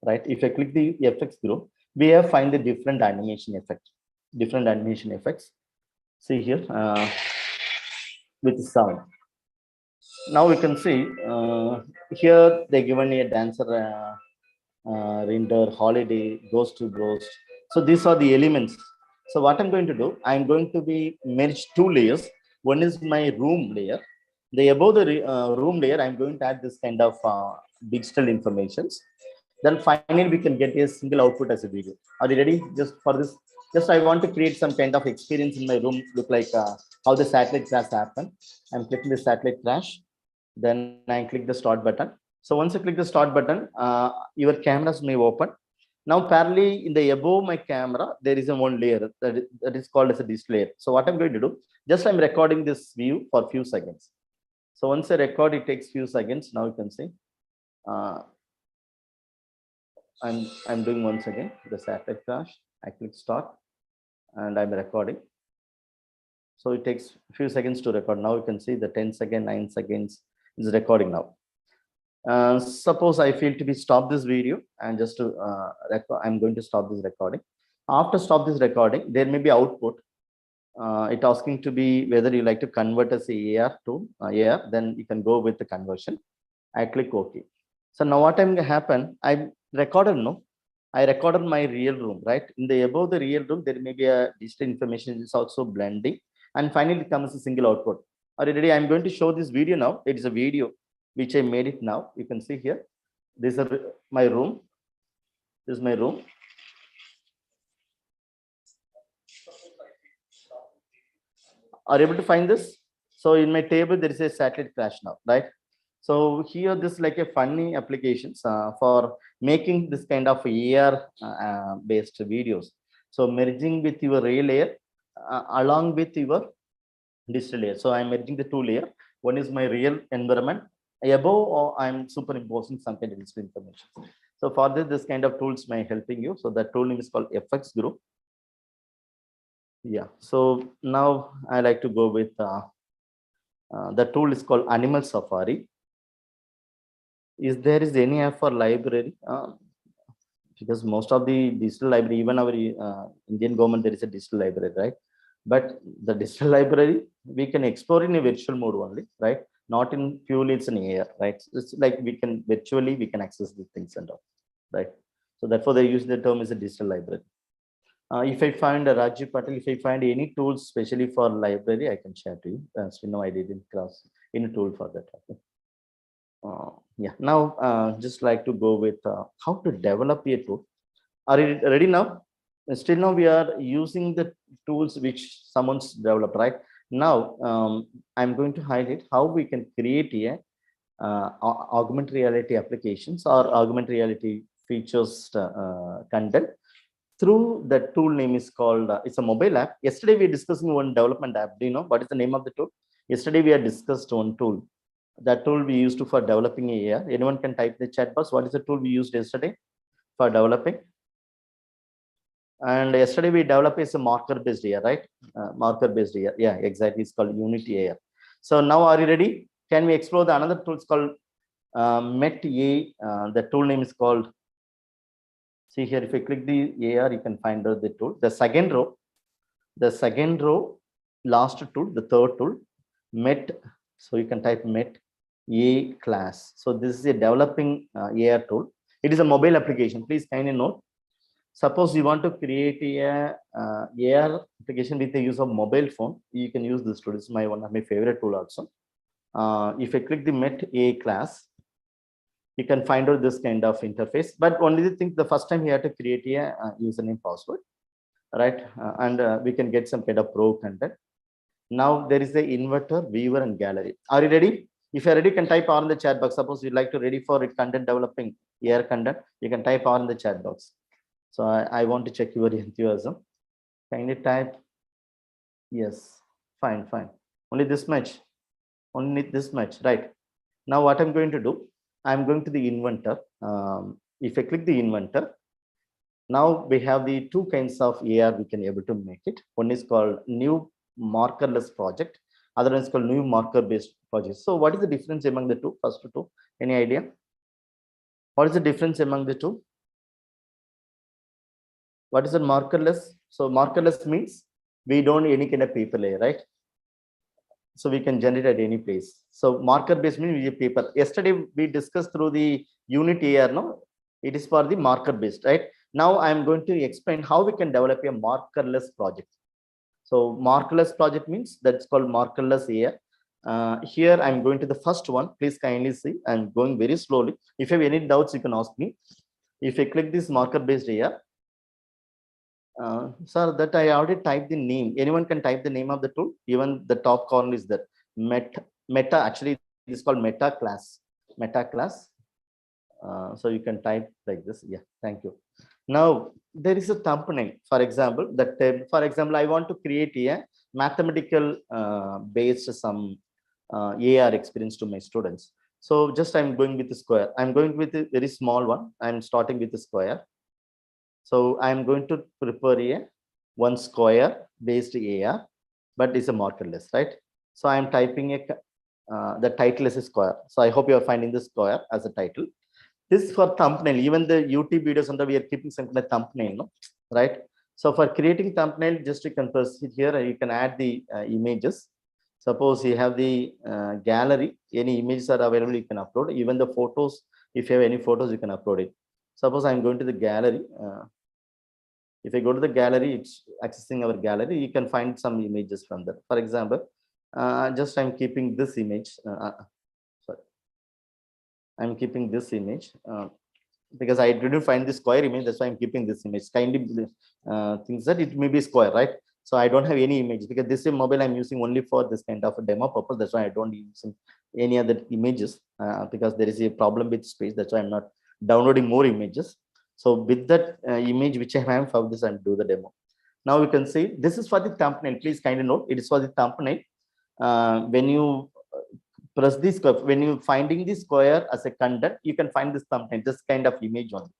[SPEAKER 2] right? If I click the FX Grow, we have find the different animation effect, different animation effects. See here with sound. Now we can see here they given a dancer, render, holiday, ghost to ghost. So these are the elements. So what I'm going to do, I'm going to be merge two layers. One is my room layer. The above the room layer, I'm going to add this kind of digital informations. Then finally we can get a single output as a video. Are you ready? Just for this, just I want to create some kind of experience in my room, look like how the satellite crash happened. I'm clicking the satellite crash. Then I click the start button. So once you click the start button, your cameras may open. Now parallelly in the above my camera, there is a one layer that is called as a display layer. So what I'm going to do, just I'm recording this view for a few seconds. So once I record, it takes few seconds. Now you can see. I'm doing once again the satellite crash. I click start and I'm recording. So it takes a few seconds to record. Now you can see the 10 second, 9 seconds is recording now. Suppose I feel to be stop this video and just to I'm going to stop this recording. After stop this recording, there may be output. It asking to be whether you like to convert as a AR to AR, then you can go with the conversion. I click OK. So now what I'm going to happen, I recorded, no? I recorded my real room, right? In the above the real room, there may be a digital information is also blending. And finally it comes a single output. Are you ready? I'm going to show this video now. It is a video which I made it now. You can see here. This is my room. This is my room. Are you able to find this? So in my table, there is a satellite crash now, right? So here, this is like a funny applications for making this kind of AR based videos. So merging with your real layer along with your digital layer. So I'm merging the two layer. One is my real environment above, or I'm superimposing some kind of digital information. So for this kind of tools may helping you. So that tool name is called FX Group. Yeah. So now I like to go with the tool is called Animal Safari. Is there is any app for library? Because most of the digital library, even our Indian government, there is a digital library, right? But the digital library we can explore in a virtual mode only, right? Not in purely it's an AR, right? It's like we can virtually we can access these things and all, right? So therefore they use the term as a digital library. If I find a Rajiv Patel, if I find any tools especially for library, I can share to you. As you know, I didn't cross any tool for that. Okay. Yeah, now just like to go with how to develop a tool. Are you ready now? Still now we are using the tools which someone's developed, right? Now I'm going to highlight how we can create a augmented reality applications or augmented reality features content through the tool name is called it's a mobile app. Yesterday we discussing one development app. Do you know what is the name of the tool? Yesterday we had discussed one tool. That tool we used to for developing AR. Anyone can type the chat box. What is the tool we used yesterday for developing? And yesterday we developed is a marker based AR, right? Marker based AR. Yeah, exactly. It's called Unity AR. So now are you ready? Can we explore the another tool? It's called MET-A. The tool name is called. See here, if you click the AR, you can find out the tool. The second row, last tool, the third tool, MET. So you can type MET-A class. So this is a developing AR tool. It is a mobile application. Please kindly note. Suppose you want to create a AR application with the use of mobile phone, you can use this tool. This is one of my favorite tool also. If I click the MET-A class, you can find out this kind of interface. But only the thing, the first time you have to create a username password, right? And we can get some kind of pro content. Now there is the inverter, viewer, and gallery. Are you ready? If you're ready, you can type R in the chat box. Suppose you'd like to ready for content developing AR content, you can type R in the chat box. So I want to check your enthusiasm. Kindly type yes. Fine. Only this much. Only this much, right? Now what I'm going to do, I'm going to the inventor. If I click the inventor, now we have the two kinds of AR we can able to make it. One is called new markerless project. Other one is called new marker based project. So what is the difference among the two? First two, any idea? What is the difference among the two? What is a markerless? So markerless means we don't need any kind of paper layer, right? So we can generate at any place. So marker based means we use paper. Yesterday we discussed through the unit AR, no? It is for the marker based, right? Now I'm going to explain how we can develop a markerless project. So markerless project means that's called markerless AR. Here I'm going to the first one. Please kindly see. I'm going very slowly. If you have any doubts, you can ask me. If I click this marker based AR, sir, that I already typed the name. Anyone can type the name of the tool. Even the top corner is that meta. Actually, this is called meta class. Meta class. So you can type like this. Yeah, thank you. Now there is a thumbnail. For example, for example, I want to create a mathematical based some AR experience to my students. So just I'm going with the square. I'm going with a very small one. I'm starting with the square. So I'm going to prepare a one square based AR, but it's a markerless, right? So I'm typing the title is a square. So I hope you are finding the square as a title. This for thumbnail. Even the YouTube videos under we are keeping some kind of thumbnail, no? Right? So for creating thumbnail, just you can proceed here. You can add the images. Suppose you have the gallery. Any images are available, you can upload. Even the photos. If you have any photos, you can upload it. Suppose I'm going to the gallery. If I go to the gallery, it's accessing our gallery. You can find some images from there. For example, just I'm keeping this image. Sorry, I'm keeping this image because I didn't find the square image. That's why I'm keeping this image. Kindly thinks that it may be square, right? So I don't have any image because this mobile I'm using only for this kind of a demo purpose. That's why I don't use any other images because there is a problem with space. That's why I'm not downloading more images. So with that image which I have for this, I'm do the demo. Now you can see this is for the thumbnail. Please kindly note it is for the thumbnail. When you press this, when you finding the square as a content, you can find this thumbnail, this kind of image only.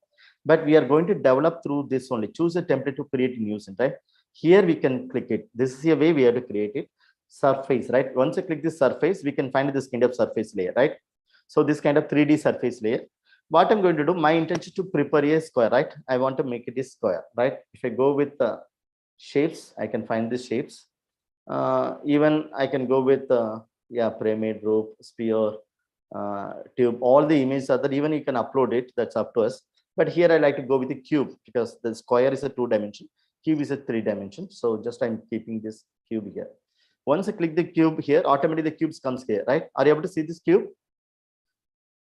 [SPEAKER 2] But we are going to develop through this only. Choose a template to create a new scene, right? Here we can click it. This is a way we have to create it. Surface, right? Once you click this surface, we can find this kind of surface layer, right? So this kind of 3D surface layer. What I'm going to do, my intention to prepare a square, right? I want to make it a square, right? If I go with shapes, I can find the shapes. Even I can go with yeah, pyramid, rope, sphere, tube. All the images are that. Even you can upload it. That's up to us. But here I like to go with the cube because the square is a 2-dimension, cube is a 3-dimension. So just I'm keeping this cube here. Once I click the cube here, automatically the cubes comes here, right? Are you able to see this cube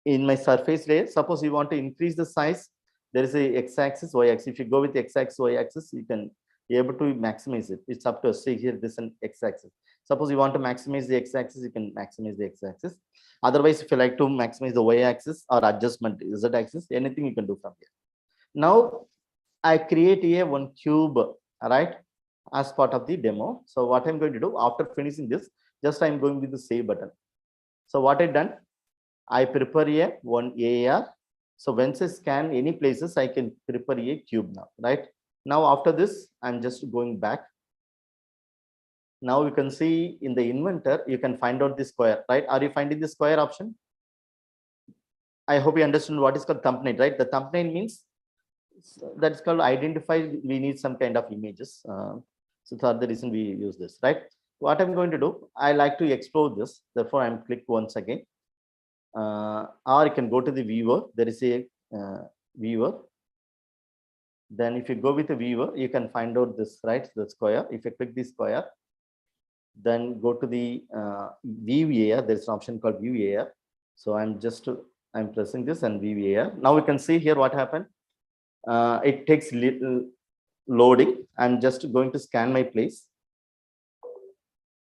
[SPEAKER 2] in my surface layer? Suppose you want to increase the size. There is a x-axis, y-axis. If you go with x-axis, y-axis, you can be able to maximize it. It's up to us. See here, this is an x-axis. Suppose you want to maximize the x-axis, you can maximize the x-axis. Otherwise, if you like to maximize the y-axis or adjustment z-axis, anything you can do from here. Now I create here one cube, right, as part of the demo. So what I'm going to do after finishing this, just I'm going with the save button. So what I done, I prepare a one AR. So once I scan any places, I can prepare a cube now, right? Now after this, I'm just going back. Now you can see in the inventor, you can find out the square, right? Are you finding the square option? I hope you understand what is called thumbnail, right? The thumbnail means that's called identify. We need some kind of images. So for the reason we use this, right? What I'm going to do, I like to explore this. Therefore, I'm click once again. Or you can go to the viewer. There is a viewer. Then if you go with the viewer, you can find out this, right? The square. If you click the square, then go to the view area. There's an option called view area. So I'm pressing this and view area. Now we can see here what happened. It takes little loading. I'm just going to scan my place.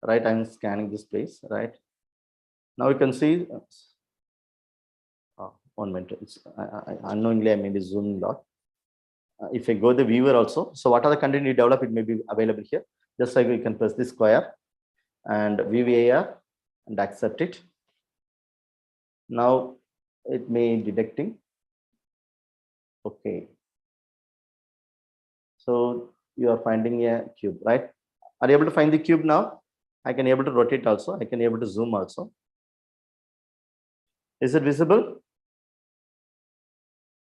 [SPEAKER 2] Right, I'm scanning this place. Right now you can see. 1 minute. Unknowingly I made a zoom lot. If I go the viewer also, so what are the content you develop, it may be available here. Just like you can press this square and view AR and accept it. Now it may detecting. Okay. So you are finding a cube, right? Are you able to find the cube now? I can able to rotate also. I can able to zoom also. Is it visible?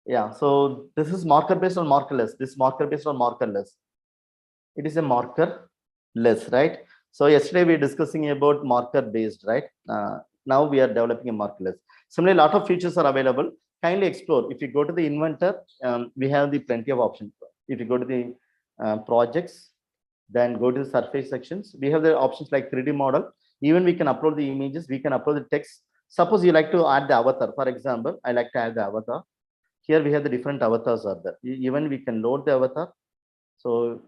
[SPEAKER 2] Yeah. So this is marker based or markerless. This marker based or markerless. It is a markerless, right? So yesterday we were discussing about marker based, right? Now we are developing a markerless. Similarly, a lot of features are available. Kindly explore. If you go to the inventor, we have the plenty of options. If you go to the projects, then go to the surface sections. We have the options like 3D model. Even we can upload the images. We can upload the text. Suppose you like to add the avatar. For example, I like to add the avatar. Here we have the different avatars are there. Even we can load the avatar. So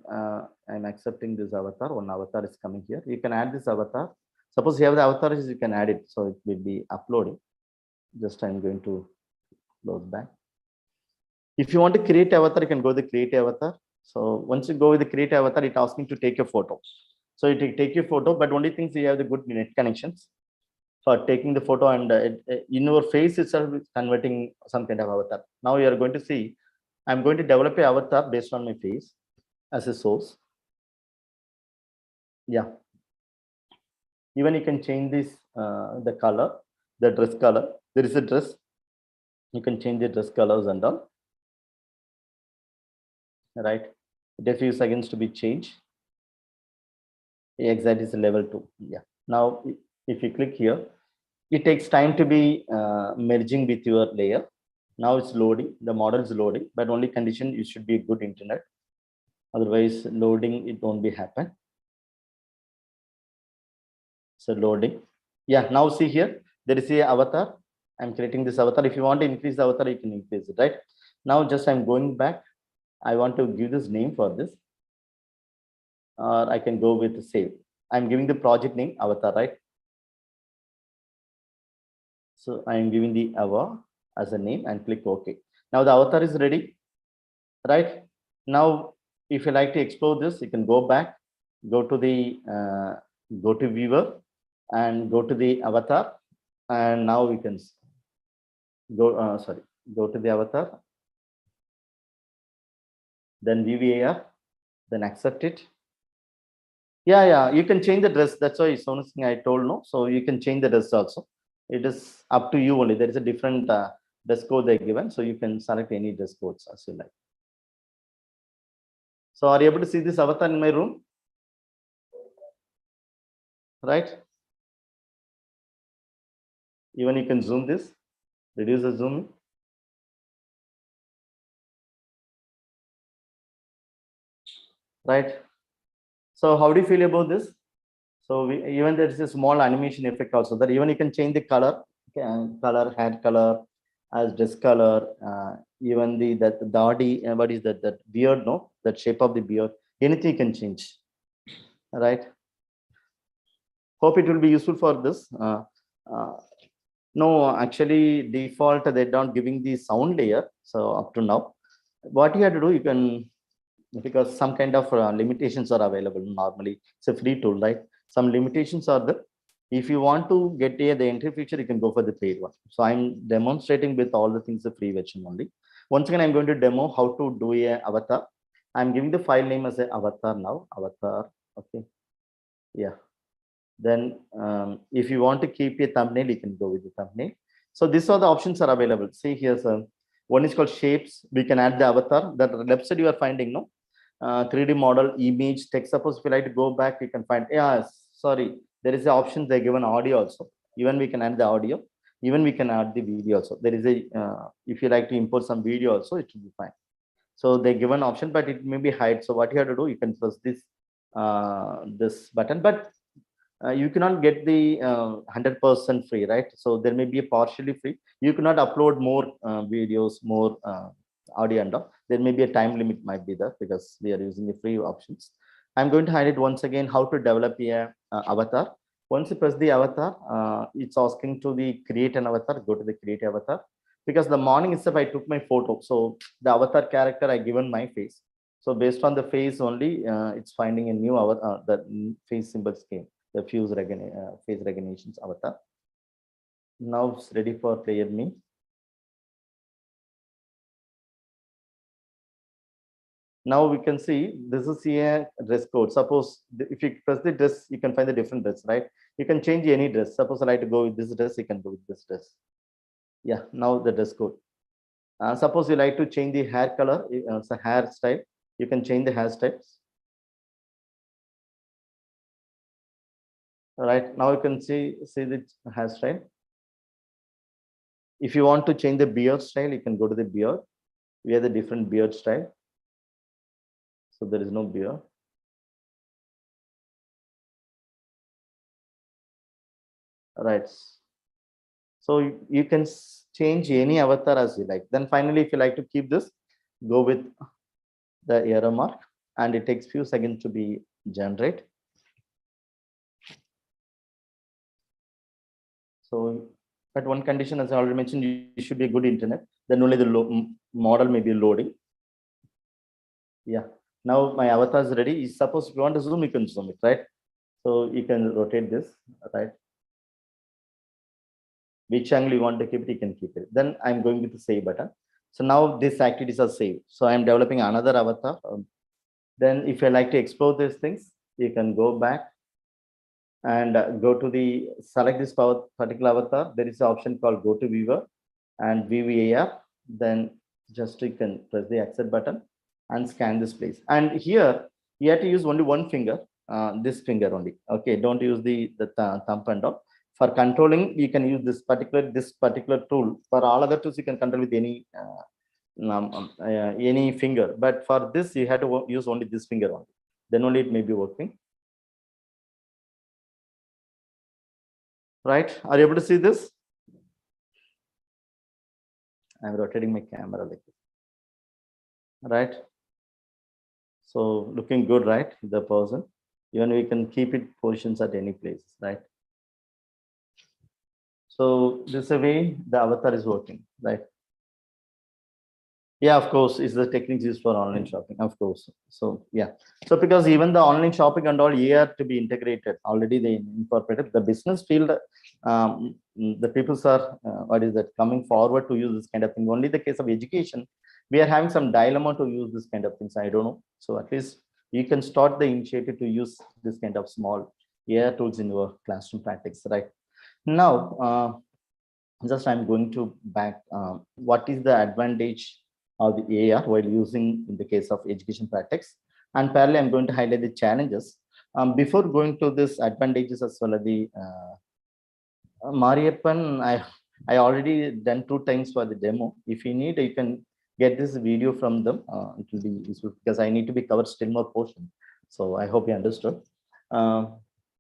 [SPEAKER 2] I'm accepting this avatar. One avatar is coming here. You can add this avatar. Suppose you have the avatars, you can add it. So it will be uploading. Just I'm going to close back. If you want to create avatar, you can go to the create avatar. So once you go with the create avatar, it asking to take a photo. So it will take your photo, but only things you have the good net connections for taking the photo, and in your face itself is converting some kind of avatar. Now you are going to see, I'm going to develop a avatar based on my face as a source. Yeah. Even you can change this, the color, the dress color. There is a dress. You can change the dress colors and all. Right. It takes few seconds to be changed. Exactly, is level 2. Yeah. Now, if you click here, it takes time to be merging with your layer. Now it's loading. The model is loading, but only condition it should be a good internet. Otherwise, loading it won't be happen. So loading. Yeah. Now see here, there is a avatar. I'm creating this avatar. If you want to increase the avatar, you can increase it. Right. Now, just I'm going back. I want to give this name for this. Or I can go with save. I'm giving the project name avatar, right? So I am giving the avatar as a name and click OK. Now the avatar is ready, right? Now, if you like to explore this, you can go back, go to the go to viewer and go to the avatar. And now we can go, go to the avatar, then VVAR, then accept it. Yeah, you can change the dress. That's why so thing I told, no. So you can change the dress also. It is up to you only. There is a different dress code they given, so you can select any dress codes as you like. So are you able to see this avatar in my room? Right? Even you can zoom this, reduce the zoom. Right? So how do you feel about this? So even there is a small animation effect also, that even you can change the color, hair color, as dress color, even the body, what is that beard, no, that shape of the beard, anything you can change, right? Hope it will be useful for this. Uh, no, actually default they're not giving the sound layer. So up to now, what you have to do, you can, because some kind of limitations are available normally. It's a free tool, right? Some limitations are there. If you want to get the entry feature, you can go for the paid one. So I'm demonstrating with all the things the free version only. Once again, I'm going to demo how to do a avatar. I'm giving the file name as a avatar now. Avatar. Okay. Yeah. Then if you want to keep a thumbnail, you can go with the thumbnail. So these are the options are available. See here's one is called shapes. We can add the avatar. That left side you are finding, no, 3D model, image, text. Suppose if you like to go back, you can find, yeah, sorry, there is the option they given audio also. Even we can add the audio. Even we can add the video also. There is a if you like to import some video also, it should be fine. So they give an option, but it may be hide. So what you have to do, you can press this button, but you cannot get the 100% free, right? So there may be a partially free. You cannot upload more videos, more audio and all. There may be a time limit might be there because we are using the free options. I'm going to highlight once again how to develop a avatar. Once you press the avatar, it's asking to the create an avatar. Go to the create avatar, because the morning itself I took my photo. So the avatar character I given my face. So based on the face only, it's finding a new avatar, the face symbol scheme, the face recognitions avatar. Now it's ready for player me. Now we can see this is a dress code. Suppose if you press the dress, you can find the different dress, right? You can change any dress. Suppose I like to go with this dress, you can go with this dress. Yeah, now the dress code. Suppose you like to change the hair color, it's a hairstyle. You can change the hairstyles. All right, now you can see the hairstyle. If you want to change the beard style, you can go to the beard. We have the different beard style. So there is no beard. Right. So you can change any avatar as you like. Then finally, if you like to keep this, go with the arrow mark, and it takes few seconds to be generate. So at one condition, as I already mentioned, you should be a good internet. Then only the model may be loading. Yeah. Now my avatar is ready. Suppose if you want to zoom, you can zoom it, right? So you can rotate this, right? Which angle you want to keep it, you can keep it. Then I'm going with the save button. So now these activities are saved. So I'm developing another avatar. Then if you like to explore these things, you can go back and go to the select this particular avatar. There is an option called go to viewer and VVAR. Then just you can press the accept button and scan this place. And here you have to use only one finger, this finger only. Okay, don't use the thumb and all. For controlling, you can use this particular tool. For all other tools, you can control with any finger. But for this, you have to use only this finger only. Then only it may be working. Right? Are you able to see this? I'm rotating my camera like this. Right? So looking good, right? The person. Even we can keep it positions at any place, right? So this is the way the avatar is working, right? Yeah, of course, is the techniques used for online shopping, of course. So yeah, so because even the online shopping and all here to be integrated already, they incorporated the business field. The people are what is that coming forward to use this kind of thing. Only the case of education, we are having some dilemma to use this kind of things. I don't know. So at least you can start the initiative to use this kind of small AI tools in your classroom practice, right? Now, just I'm going to back. What is the advantage of the AR while using in the case of education practice? And parallel, I'm going to highlight the challenges. Before going to this advantages as well as the Mariappan, I already done 2 times for the demo. If you need, you can get this video from them. It will be useful because I need to be covered still more portion. So I hope you understood.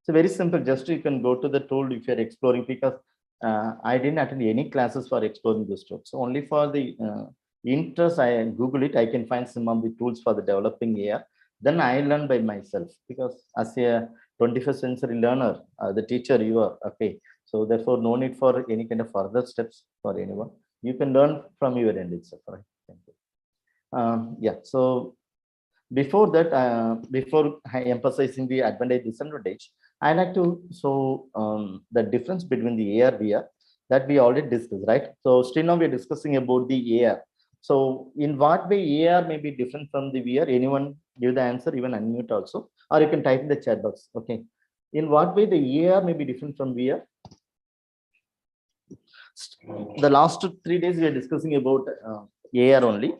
[SPEAKER 2] So very simple. Just you can go to the tool if you're exploring, because I didn't attend any classes for exploring this tool. So only for the interest, I Google it. I can find some of the tools for the developing AI. Then I learn by myself, because as a 21st century learner, the teacher you are, okay. So therefore, no need for any kind of further steps for anyone. You can learn from your end itself, right? Thank you. Yeah. So before that, before emphasizing the advantage disadvantage, I like to show the difference between the AR VR that we already discussed, right? So still now we are discussing about the AR. So in what way AR may be different from the VR? Anyone give the answer, even unmute also, or you can type in the chat box. Okay. In what way the AR may be different from VR? The last 3 days we are discussing about AR only.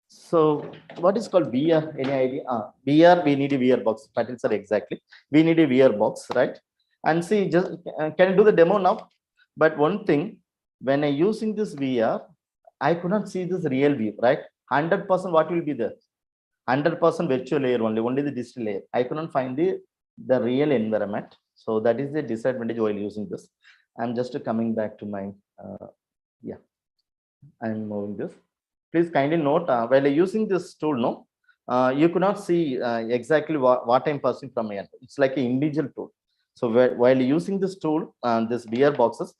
[SPEAKER 2] So what is called VR? Any idea? VR, we need a VR box. Patil sir, exactly. We need a VR box, right? And see, just can you do the demo now? But one thing, when I using this VR, I could not see this real view, right? 100% what will be there? 100% virtual layer only the digital layer. I couldn't find the real environment. So that is the disadvantage while using this. I'm just coming back to my, yeah, I'm moving this. Please kindly note, while using this tool, no, you could not see exactly what I'm passing from here. It's like an individual tool. So while using this tool, this VR boxes,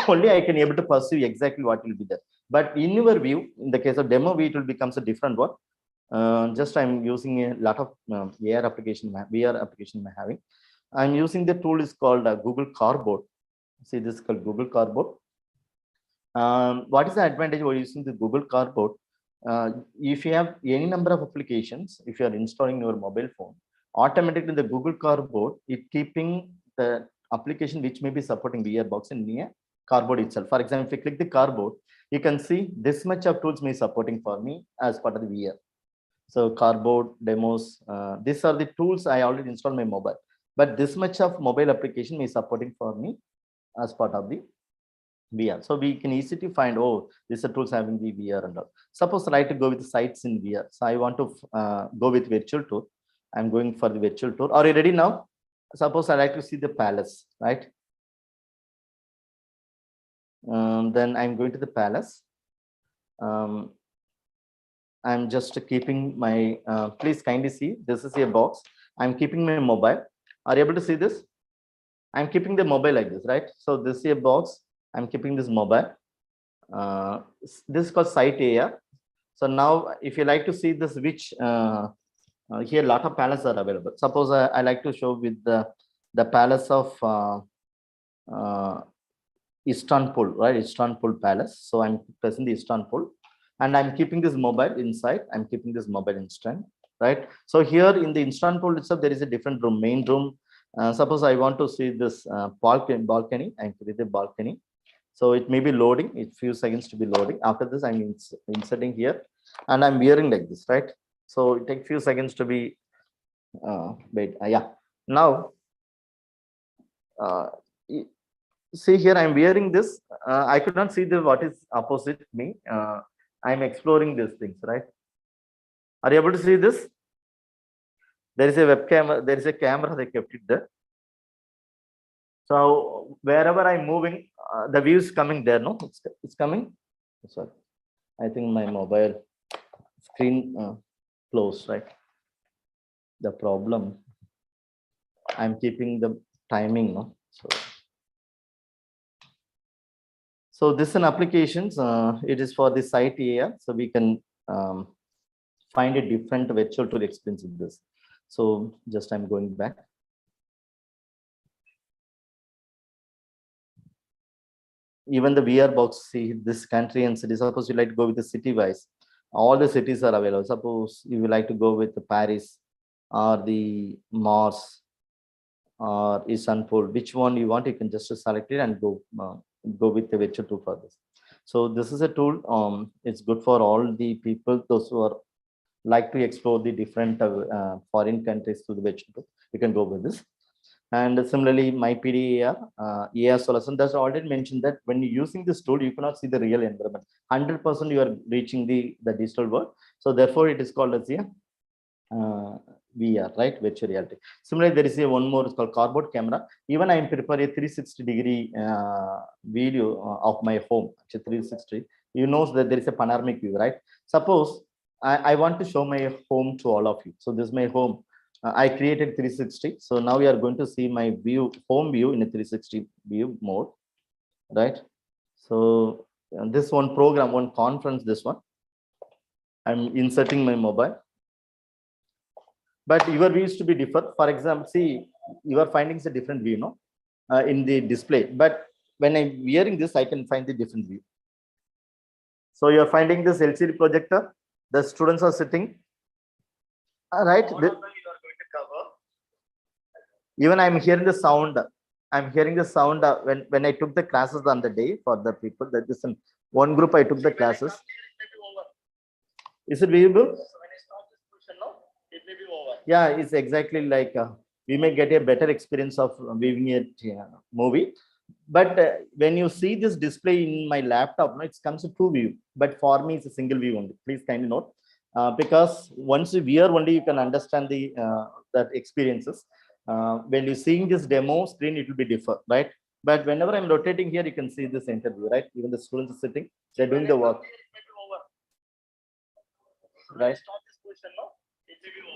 [SPEAKER 2] only I can able to perceive exactly what will be there. But in your view, in the case of demo view, it will becomes a different one. Just I'm using a lot of AR application, VR application I'm having. I'm using the tool is called Google Cardboard. See, this is called Google Cardboard. What is the advantage of using the Google Cardboard? If you have any number of applications, if you are installing your mobile phone, automatically the Google Cardboard is keeping the application which may be supporting VR box in near cardboard itself. For example, if you click the cardboard, you can see this much of tools may supporting for me as part of the VR. So cardboard demos, these are the tools I already installed my mobile, but this much of mobile application is supporting for me as part of the VR. So we can easily find, oh, these are tools having the VR and all. Suppose I like to go with sites in VR. So I want to go with virtual tour. I'm going for the virtual tour. Are you ready now? Suppose I like to see the palace, right? Then I'm going to the palace. I'm just keeping my, please kindly see, this is a box. I'm keeping my mobile. Are you able to see this? I'm keeping the mobile like this, right? So this is a box. I'm keeping this mobile. This is called site AR. So now if you like to see this, which here a lot of palaces are available. Suppose I like to show with the palace of Istanbul, right? Istanbul palace. So I'm pressing the Istanbul and I'm keeping this mobile inside. I'm keeping this mobile instant, right? So here in the Istanbul itself, there is a different room, main room. Suppose I want to see this balcony. I'm creating the balcony. So it may be loading, it few seconds to be loading. After this, I'm inserting here and I'm wearing like this, right? So it takes few seconds to be, wait, yeah. Now, see here, I'm wearing this. I could not see what is opposite me. I'm exploring these things, right? Are you able to see this? There is a webcam, there is a camera, they kept it there. So wherever I'm moving, the view is coming there, no? It's coming. Sorry, I think my mobile screen closed, right? The problem, I'm keeping the timing, no? So So this in applications, it is for the site AR. So we can find a different virtual tool experience with this. So just I'm going back. Even the VR box, see this country and city. Suppose you like to go with the city wise, all the cities are available. Suppose you would like to go with the Paris or the Mars or Istanbul, which one you want, you can just select it and go with the virtual tool for this. So this is a tool. It's good for all the people, those who are like to explore the different foreign countries through the virtual tool. You can go with this. And similarly, my PDAR, AR solution, that's already mentioned that when you're using this tool, you cannot see the real environment. 100% you are reaching the digital world. So therefore, it is called as a VR, right? Virtual reality. Similarly, there is a one more, it's called cardboard camera. Even I am preparing a 360-degree video of my home, actually 360. You know that there is a panoramic view, right? Suppose I want to show my home to all of you. So this is my home. I created 360. So now we are going to see my view, home view in a 360 view mode, right? So this one program, one conference, this one, I'm inserting my mobile. But your views to be different. For example, see, your findings a different view, no, in the display. But when I'm wearing this, I can find the different view. So you're finding this LCD projector. The students are sitting. Right. Even I'm hearing the sound. I'm hearing the sound when I took the classes on the day for the people. That is in one group I took the classes. Is it visible? Yeah, it's exactly like we may get a better experience of viewing a movie. But when you see this display in my laptop, no, it comes to two view. But for me, it's a single view only. Please kindly note. Because once you wear only, you can understand the that experiences. When you're seeing this demo screen, it will be different, right? But whenever I'm rotating here, you can see this interview, right? Even the students are sitting, they're doing the work. Right.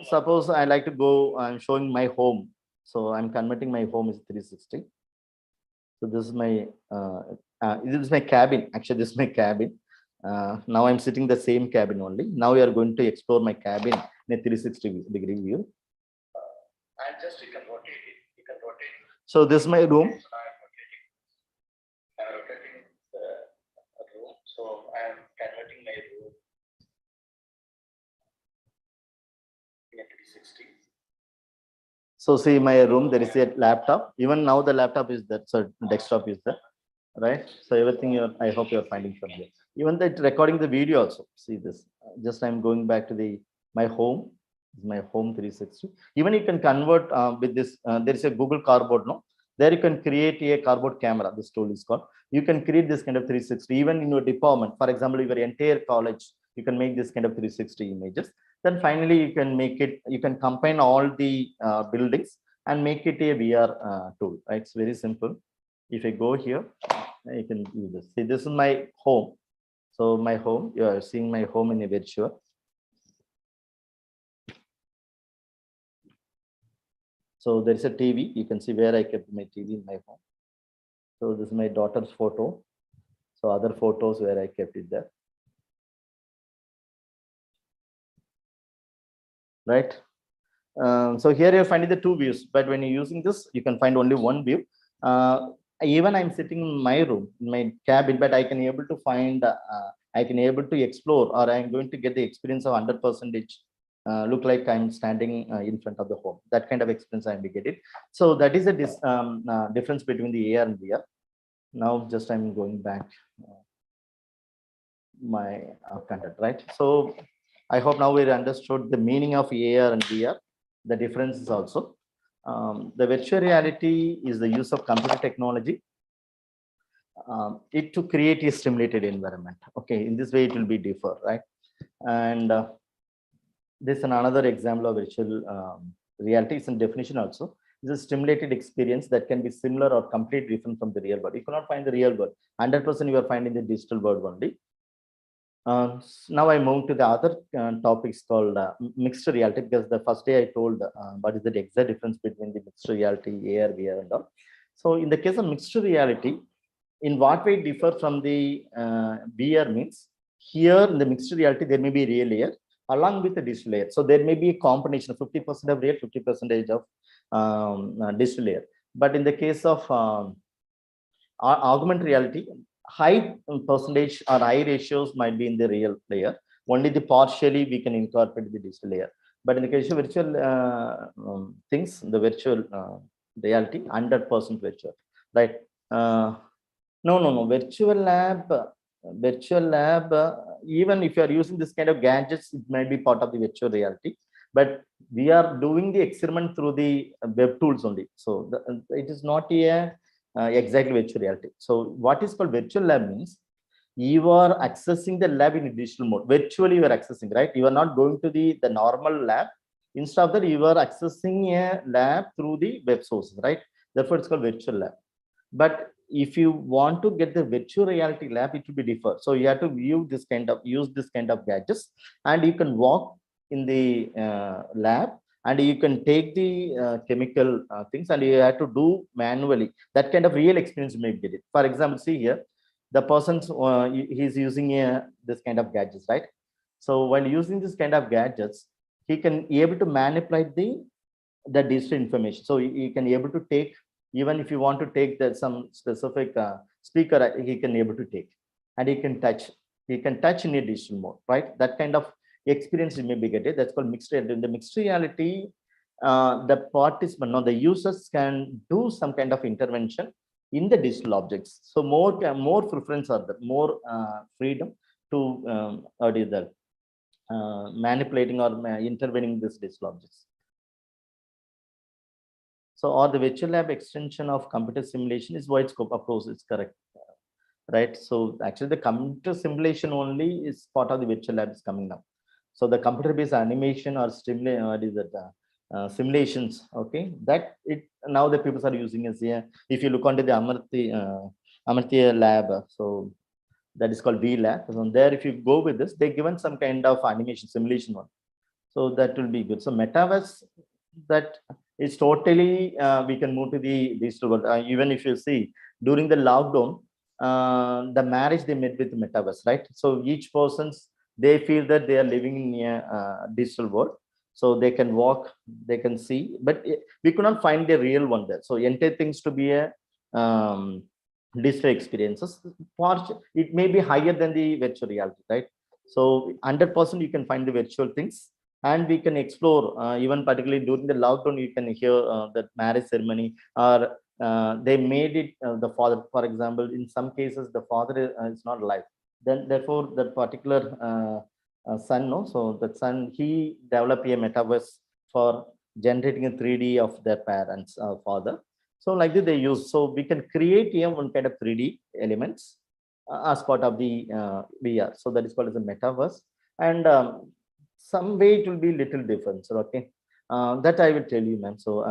[SPEAKER 2] Suppose I like to go, I'm showing my home. So I'm converting my home is 360. So this is my cabin. Actually, this is my cabin. Now I'm sitting the same cabin only. Now we are going to explore my cabin in a 360-degree view. And just you can rotate it. You can rotate it. So this is my room. I'm rotating the room. So I am converting my room in a 360. So see my room, there is a laptop. Even now the laptop is there, so desktop is there, right? So everything I hope you're finding from here. Even that recording the video also. See this. Just I'm going back to my home. My home 360. Even you can convert with this. There is a Google Cardboard, no? There you can create a cardboard camera. This tool is called. You can create this kind of 360. Even in your department, for example, your entire college, you can make this kind of 360 images. Then finally, you can make it. You can combine all the buildings and make it a VR tool. Right? It's very simple. If I go here, you can use this. See, this is my home. So my home. You are seeing my home in a virtual. So there is a TV. You can see where I kept my TV in my home. So this is my daughter's photo. So other photos where I kept it there. Right. So here you're finding the two views, but when you're using this, you can find only one view. Even I'm sitting in my room, in my cabin, but I can able to find, I can able to explore, or I'm going to get the experience of 100%. Look like I'm standing in front of the home. That kind of experience I'm getting. So that is a difference between the AR and VR. Now just I'm going back my content, right? So I hope now we understood the meaning of AR and VR, the differences also. The virtual reality is the use of computer technology it to create a stimulated environment. Okay, in this way it will be differ, right? And this is another example of virtual reality. It's in definition also. It's a stimulated experience that can be similar or completely different from the real world. You cannot find the real world. 100% you are finding the digital world only. Now I move to the other topics called mixed reality, because the first day I told what is the exact difference between the mixed reality, AR, VR and all. So in the case of mixed reality, in what way it differ from the VR means, here in the mixed reality, there may be a real layer along with the digital layer. So there may be a combination of 50% of real, 50% of digital layer. But in the case of augmented reality, high percentage or high ratios might be in the real layer. Only the partially we can incorporate the digital layer. But in the case of virtual things, the virtual reality, 100% virtual, right? No. Virtual lab. Even if you are using this kind of gadgets, it might be part of the virtual reality. But we are doing the experiment through the web tools only. So it is not a exactly virtual reality. So what is called virtual lab means you are accessing the lab in a digital mode. Virtually you are accessing, right? You are not going to the normal lab. Instead of that, you are accessing a lab through the web sources, right? Therefore, it's called virtual lab. But if you want to get the virtual reality lab, it will be different. So you have to use this kind of gadgets, and you can walk in the lab, and you can take the chemical things, and you have to do manually. That kind of real experience you may get it. For example, see here, the person's he's using this kind of gadgets, right? So while using this kind of gadgets, he can be able to manipulate the digital information. So he can be able to take, even if you want to take some specific speaker, he can be able to take, and he can touch in a digital mode, right? That kind of experience you may be getting. That's called mixed reality. In the mixed reality, the participant, the users can do some kind of intervention in the digital objects. So more preference are there, more freedom to manipulating or intervening this digital objects. So, or the virtual lab extension of computer simulation is wide scope. Of course, it's correct, right? So actually, the computer simulation only is part of the virtual lab is coming now. So the computer-based animation or simulations, okay, that it now the people are using as if you look onto the Amartya lab, so that is called V lab. So there, if you go with this, they given some kind of animation simulation one. So that will be good. So metaverse, that is totally we can move to the digital world. Even if you see during the lockdown, the marriage they made with the metaverse, right? So each person's, they feel that they are living in a digital world, so they can walk, they can see, but we could not find the real one there. So entire things to be a digital experiences. It may be higher than the virtual reality, right? So 100% you can find the virtual things, and we can explore even particularly during the lockdown. You can hear that marriage ceremony, or they made it the father, for example, in some cases the father is not alive, then therefore that particular son, no, so that son, he developed a metaverse for generating a 3D of their parents father. So like that they use, so we can create one kind of 3D elements as part of the VR. So that is called as a metaverse, and some way it will be little different. So okay, that I will tell you, man. So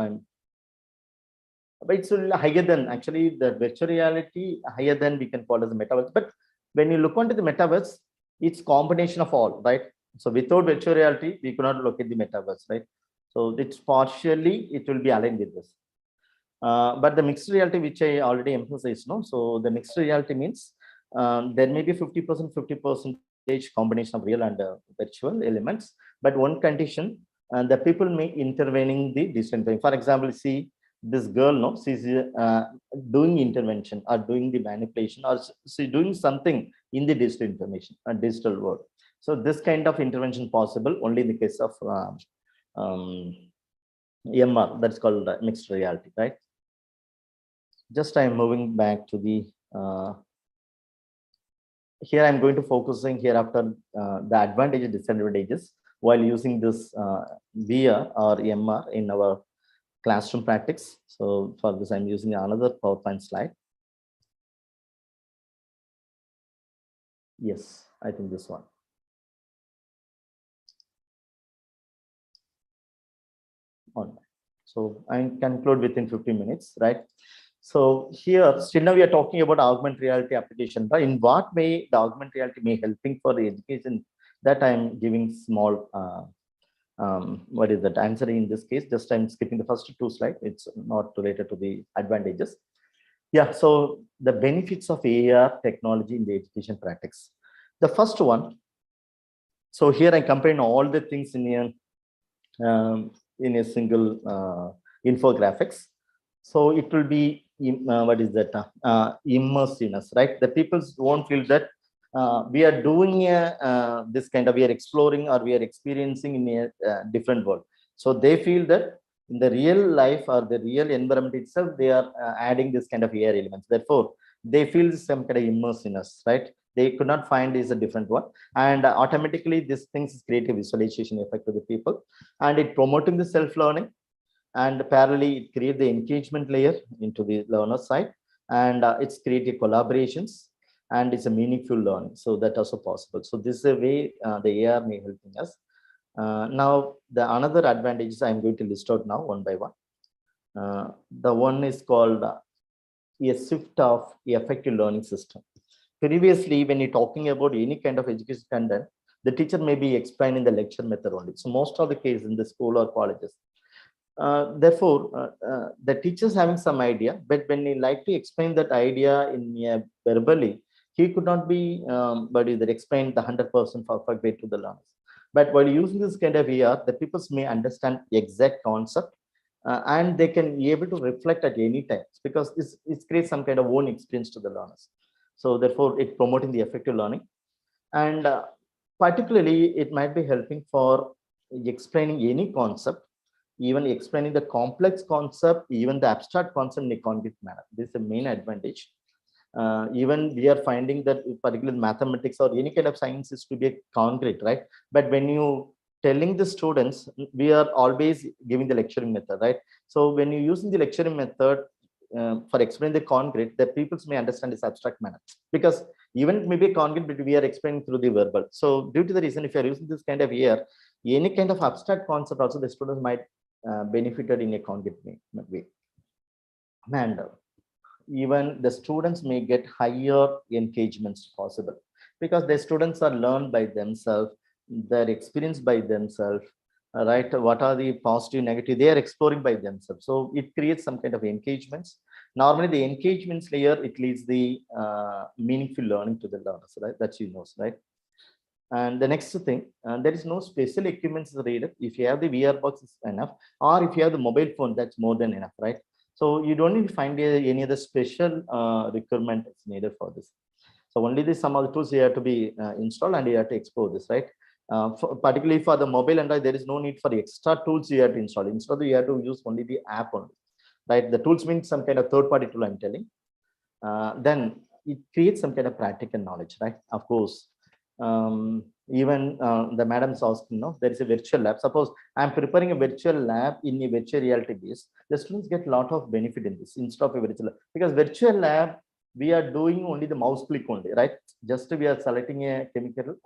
[SPEAKER 2] but it's higher than actually the virtual reality, higher than we can call as a metaverse. But when you look onto the metaverse, it's combination of all, right? So without virtual reality, we cannot look at the metaverse, right? So it's partially, it will be aligned with this. But the mixed reality, which I already emphasized, no. So the mixed reality means there may be 50% combination of real and virtual elements, but one condition, the people may intervening the distant thing. For example, see this girl, no, she's doing intervention or doing the manipulation, or she's doing something in the digital information, digital world. So this kind of intervention possible only in the case of MR, that's called mixed reality, right? Just I'm moving back to the here I'm going to focusing here after the advantages and disadvantages while using this VR or MR in our classroom practice. So for this, I'm using another PowerPoint slide. Yes, I think this one. So I conclude within 15 minutes, right? So here, still now we are talking about augmented reality application. But in what way the augmented reality may helping for the education, that I'm giving small, what is that, answering in this case. Just I'm skipping the first two slides. It's not related to the advantages. Yeah, so the benefits of AR technology in the education practice. The first one, so here I combine all the things in a single infographics. So it will be, what is that? Immersiveness, right? The people won't feel that we are doing this kind of, we are exploring or we are experiencing in a different world. So they feel that in the real life or the real environment itself, they are adding this kind of AR elements. Therefore, they feel some kind of immersiveness, right? They could not find is a different one. And automatically, this things create a visualization effect to the people, and it promoting the self-learning, and parallelly it create the engagement layer into the learner side, and it's created collaborations, and it's a meaningful learning. So that also possible. So this is a way the AR may helping us. Now the another advantages I'm going to list out now one by one. The one is called a shift of effective learning system. Previously, when you're talking about any kind of education content, the teacher may be explaining the lecture method only. So most of the case in the school or colleges. Therefore, the teachers having some idea, but when he like to explain that idea in verbally, he could not be, but either explain the 100% perfect way to the learners. But while using this kind of VR, the people may understand the exact concept, and they can be able to reflect at any time, because it creates some kind of own experience to the learners. So therefore, it promoting the effective learning, and particularly it might be helping for explaining any concept, even explaining the complex concept, even the abstract concept in a concrete manner. This is the main advantage. Even we are finding that particular mathematics or any kind of science is to be a concrete, right? But when you telling the students, we are always giving the lecturing method, right? So when you're using the lecturing method for explaining the concrete, the people may understand this abstract manner, because even maybe concrete, but we are explaining through the verbal. So due to the reason, if you are using this kind of here, any kind of abstract concept also the students might benefited in a concrete way. And even the students may get higher engagements possible, because the students are learned by themselves, they're experienced by themselves, right? What are the positive, negative, they are exploring by themselves. So it creates some kind of engagements. Normally the engagements layer, it leads the meaningful learning to the learners, right? That you know, right? And the next thing, there is no special equipment needed. If you have the VR box, is enough, or if you have the mobile phone, that's more than enough, right? So you don't need to find any other special requirement is needed for this. So only the some of the tools you have to be installed, and you have to explore this, right? Particularly for the mobile Android, there is no need for extra tools you have to install. Instead, you have to use only the app only, right? The tools means some kind of third-party tool, I'm telling. Then it creates some kind of practical knowledge, right? Of course, even the madam's asking, no, there is a virtual lab. Suppose I'm preparing a virtual lab in a virtual reality base, the students get a lot of benefit in this instead of a virtual lab, because virtual lab, we are doing only the mouse click only, right? Just we are selecting a chemical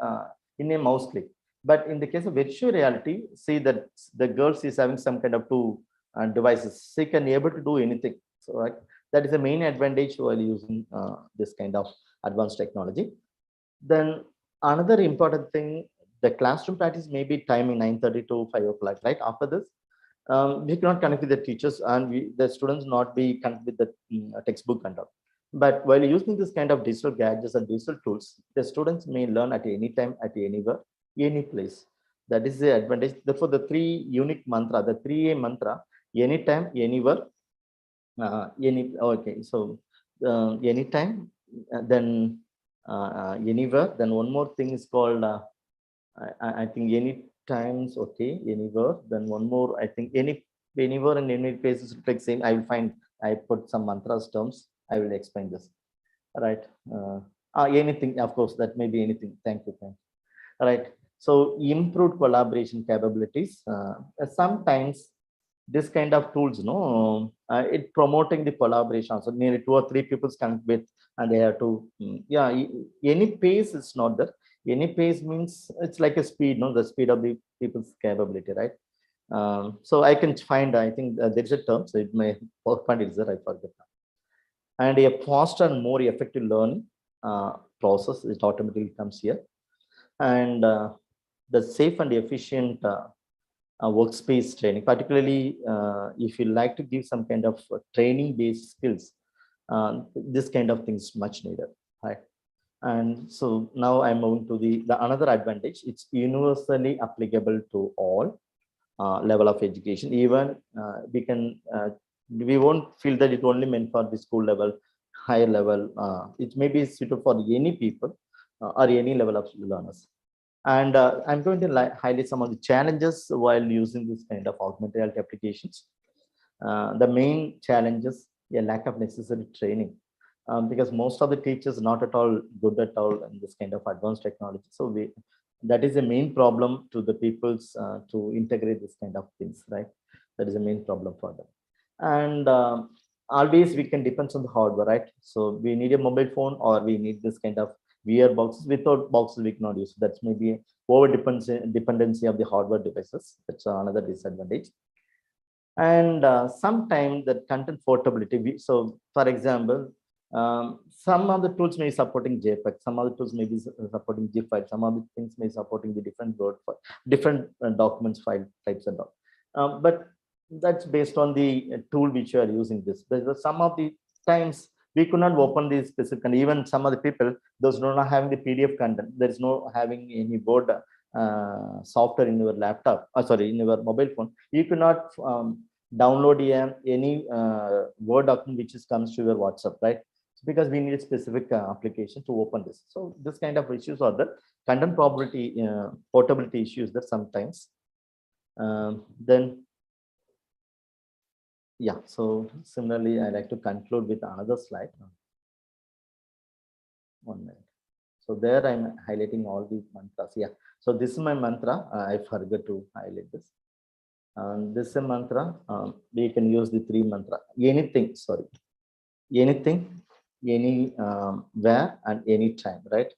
[SPEAKER 2] in a mouse click. But in the case of virtual reality, see that the girls is having some kind of two devices. She can be able to do anything. So, right, that is the main advantage while using this kind of advanced technology. Then another important thing, the classroom practice may be timing 9:30 to 5 o'clock, right? After this, we cannot connect with the teachers, and the students not be connect with the textbook and all. But while using this kind of digital gadgets and digital tools, the students may learn at any time, at anywhere, any place. That is the advantage. Therefore, the three unique mantra, the 3A mantra, anytime, anywhere, okay. So anytime, then anywhere. Then one more thing is called I think any times, okay, anywhere. Then one more, I think anywhere and any places like same. I will find, I put some mantras terms. I will explain this. Right. Anything, of course, that may be anything. Thank you. Right. So improved collaboration capabilities. Sometimes this kind of tools, no, it promoting the collaboration. So nearly 2 or 3 people connect with, and they have to, yeah, any pace is not there. Any pace means it's like a speed, no, the speed of the people's capability, right? So I can find, I think there's a term, so it may find it there, I forget. And a faster and more effective learning process, it automatically comes here. And the safe and efficient workspace training, particularly if you like to give some kind of training based skills, This kind of things much needed, right? And so now I'm moving to the another advantage. It's universally applicable to all level of education. Even we won't feel that it only meant for the school level, higher level. It may be suitable for any people or any level of learners. And I'm going to highlight some of the challenges while using this kind of augmented reality applications. The main challenges, a lack of necessary training, because most of the teachers not at all good at all in this kind of advanced technology. So that is the main problem to the people's to integrate this kind of things, right? That is the main problem for them. And always we can depend on the hardware, right? So we need a mobile phone or we need this kind of VR boxes. Without boxes we cannot use. That's maybe over dependency of the hardware devices. That's another disadvantage. And sometimes the content portability. So for example, some of the tools may be supporting JPEG, some of the tools may be supporting GIF file, some of the things may be supporting the different Word file, different documents file types and all. But that's based on the tool which you are using this. There's some of the times we could not open these specific, and even some of the people, those do not having the PDF content, there is no having any Word software in your laptop, sorry, in your mobile phone, you cannot download any Word document which comes to your WhatsApp, right? Because we need a specific application to open this. So this kind of issues are the content portability issues that sometimes. Then, yeah, so similarly, I like to conclude with another slide. 1 minute. So there I'm highlighting all the mantras. Yeah. So this is my mantra. I forgot to highlight this. This is a mantra. We can use the 3 mantra. Anything, sorry. Anything, any where and any time, right?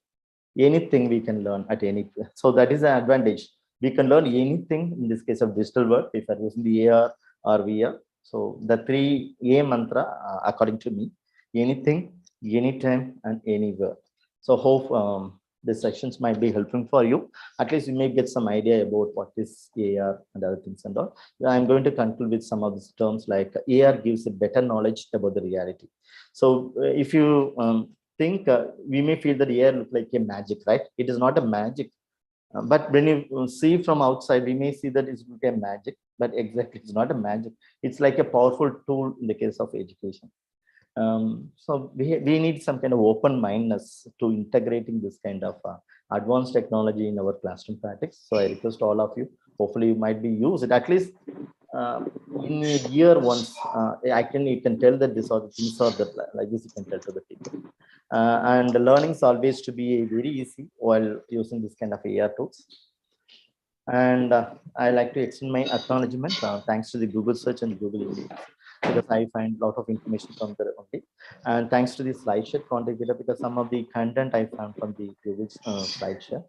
[SPEAKER 2] Anything we can learn at any. So that is an advantage. We can learn anything in this case of digital world if I'm using the AR or VR. So the 3A mantra, according to me, anything, anytime, and anywhere. So hope these sections might be helpful for you. At least you may get some idea about what is AR and other things and all. I'm going to conclude with some of these terms like AR gives a better knowledge about the reality. So if you think we may feel that AR look like a magic, right? It is not a magic. But when you see from outside, we may see that it's a magic, but exactly it's not a magic. It's like a powerful tool in the case of education. So we need some kind of open mindedness to integrating this kind of advanced technology in our classroom practice. So I request all of you, hopefully you might be use it at least in a year once. You can tell that this or the things are that like this you can tell to the people. And the learning is always to be very easy while using this kind of AR tools. And I like to extend my acknowledgement. Thanks to the Google search and Google Images, because I find a lot of information from there only. And thanks to the SlideShare contributor, because some of the content I found from the Google SlideShare.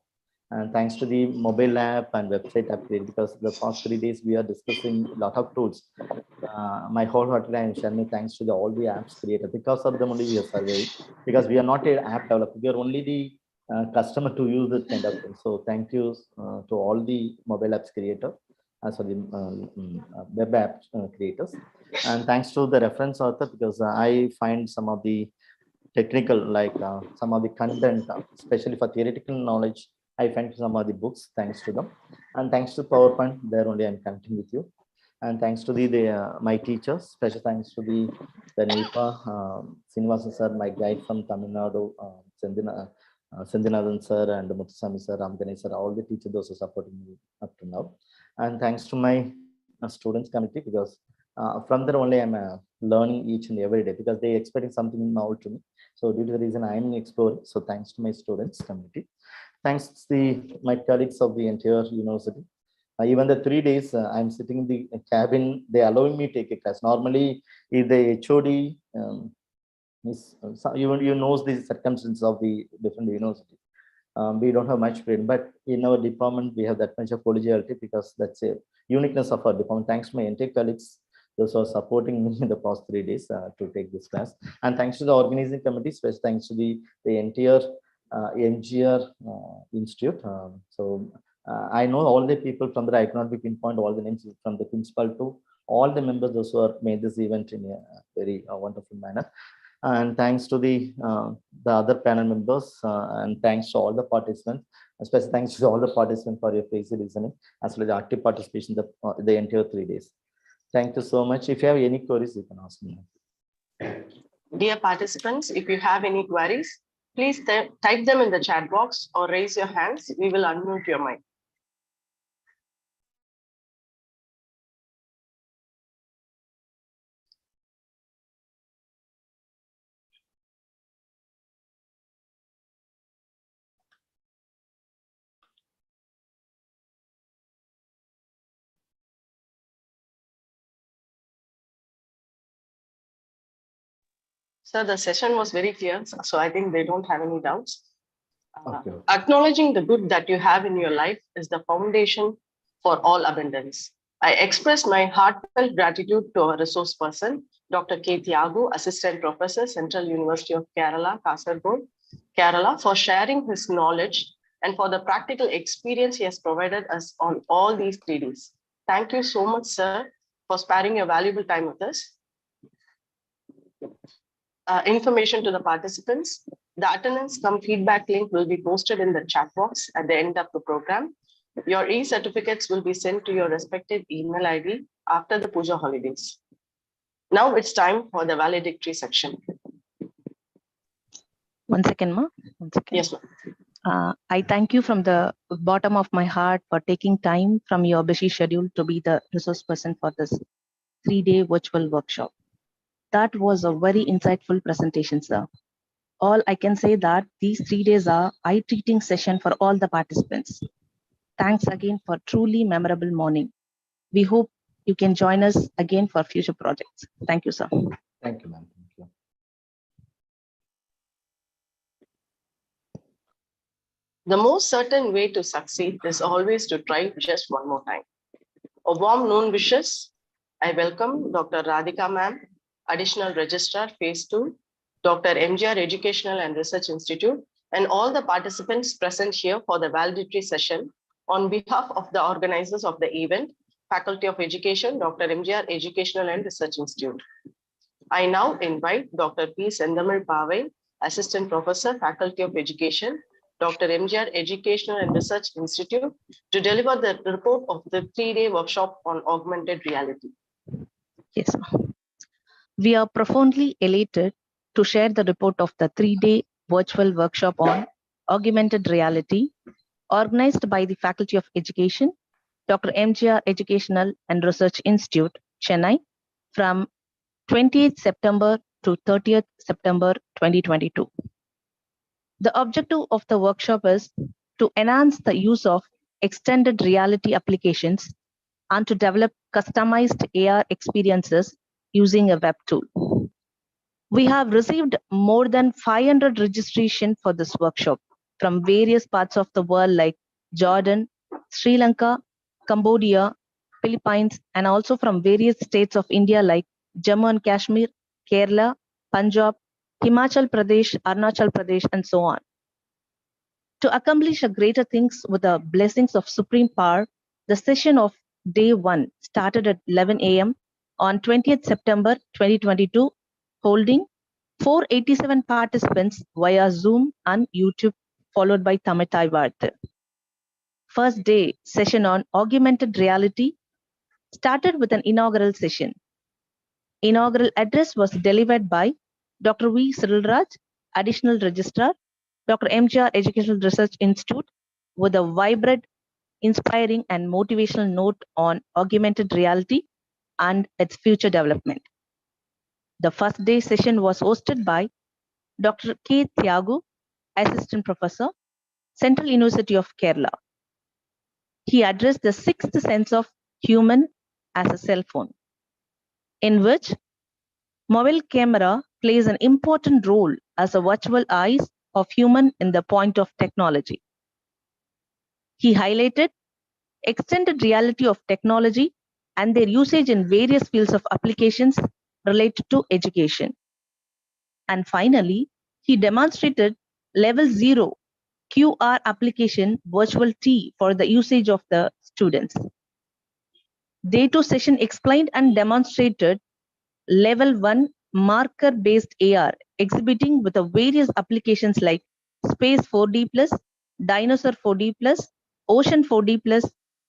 [SPEAKER 2] And thanks to the mobile app and website upgrade, because the past 3 days we are discussing a lot of tools. My wholehearted I am sharing thanks to all the apps created. Because of them only we are surveying, because we are not an app developer, we are only the customer to use this kind of thing. So thank you to all the mobile apps creator, as well the web app creators. And thanks to the reference author, because I find some of the technical, like some of the content, especially for theoretical knowledge, I find some of the books, thanks to them. And thanks to PowerPoint, there only I'm connecting with you. And thanks to my teachers, special thanks to the NIPA, Srinivasan sir, my guide from Tamil Nadu, Sendinathan sir and Muthusami sir, Ramganesh sir, all the teachers, those are supporting me up to now. And thanks to my students committee, because from there only I'm learning each and every day, because they expecting something now to me. So due to the reason I'm exploring. So thanks to my students committee. Thanks to my colleagues of the entire university. Even the 3 days I'm sitting in the cabin, they allowing me to take a class. Normally, if the HOD you knows the circumstances of the different university. We don't have much freedom, but in our department we have that much of collegiality, because that's a uniqueness of our department. Thanks to my entire colleagues, those who are supporting me in the past 3 days to take this class, and thanks to the organizing committee, especially thanks to the entire MGR Institute. I know all the people from there. I cannot be pinpoint all the names, from the principal to all the members, those who are made this event in a very wonderful manner. And thanks to the other panel members, and thanks to all the participants. Especially thanks to all the participants for your patient listening, as well as active participation the entire 3 days. Thank you so much. If you have any queries, you can ask me.
[SPEAKER 3] Dear participants, if you have any queries, please type them in the chat box or raise your hands. We will unmute your mic. So the session was very clear, so I think they don't have any doubts.
[SPEAKER 2] Okay.
[SPEAKER 3] Acknowledging the good that you have in your life is the foundation for all abundance. I express my heartfelt gratitude to our resource person, Dr. K. Thiagu, Assistant Professor, Central University of Kerala, Kasaragod, Kerala, for sharing his knowledge and for the practical experience he has provided us on all these 3 days. Thank you so much, sir, for sparing your valuable time with us. Information to the participants. The attendance cum feedback link will be posted in the chat box at the end of the program. Your e-certificates will be sent to your respective email ID after the puja holidays. Now it's time for the valedictory section.
[SPEAKER 1] One second, ma. One second.
[SPEAKER 3] Yes, ma'am.
[SPEAKER 1] I thank you from the bottom of my heart for taking time from your busy schedule to be the resource person for this 3-day virtual workshop. That was a very insightful presentation, sir. All I can say that these 3 days are eye-treating session for all the participants. Thanks again for truly memorable morning. We hope you can join us again for future projects. Thank you, sir.
[SPEAKER 2] Thank you, ma'am. Thank you.
[SPEAKER 3] The most certain way to succeed is always to try just one more time. A warm noon wishes. I welcome Dr. Radhika ma'am, Additional Registrar Phase 2, Dr. MGR Educational and Research Institute, and all the participants present here for the valedictory session on behalf of the organizers of the event, Faculty of Education, Dr. MGR Educational and Research Institute. I now invite Dr. P. Sendamil Pavai, Assistant Professor, Faculty of Education, Dr. MGR Educational and Research Institute, to deliver the report of the 3-day workshop on augmented reality.
[SPEAKER 1] Yes, ma'am. We are profoundly elated to share the report of the 3-day virtual workshop on augmented reality, organized by the Faculty of Education, Dr. MGR Educational and Research Institute, Chennai, from 28th September to 30th September 2022. The objective of the workshop is to enhance the use of extended reality applications and to develop customized AR experiences using a web tool. We have received more than 500 registrations for this workshop from various parts of the world like Jordan, Sri Lanka, Cambodia, Philippines, and also from various states of India like Jammu and Kashmir, Kerala, Punjab, Himachal Pradesh, Arunachal Pradesh, and so on. To accomplish greater things with the blessings of Supreme Power, the session of Day 1 started at 11 a.m. on 20th September 2022, holding 487 participants via Zoom and YouTube, followed by Tamitai Vartha. First day session on augmented reality started with an inaugural session. Inaugural address was delivered by Dr. V. Cyrilraj, Additional Registrar, Dr. MGR Educational Research Institute, with a vibrant, inspiring, and motivational note on augmented reality and its future development. The first day session was hosted by Dr. K. Thiagu, Assistant Professor, Central University of Kerala. He addressed the sixth sense of human as a cell phone, in which mobile camera plays an important role as a virtual eyes of human in the point of technology. He highlighted extended reality of technology and their usage in various fields of applications related to education. And finally, he demonstrated level 0 QR application virtual T for the usage of the students. Day 2 session explained and demonstrated level 1 marker-based AR, exhibiting with various applications like Space 4D+, Dinosaur 4D+, Ocean 4D+,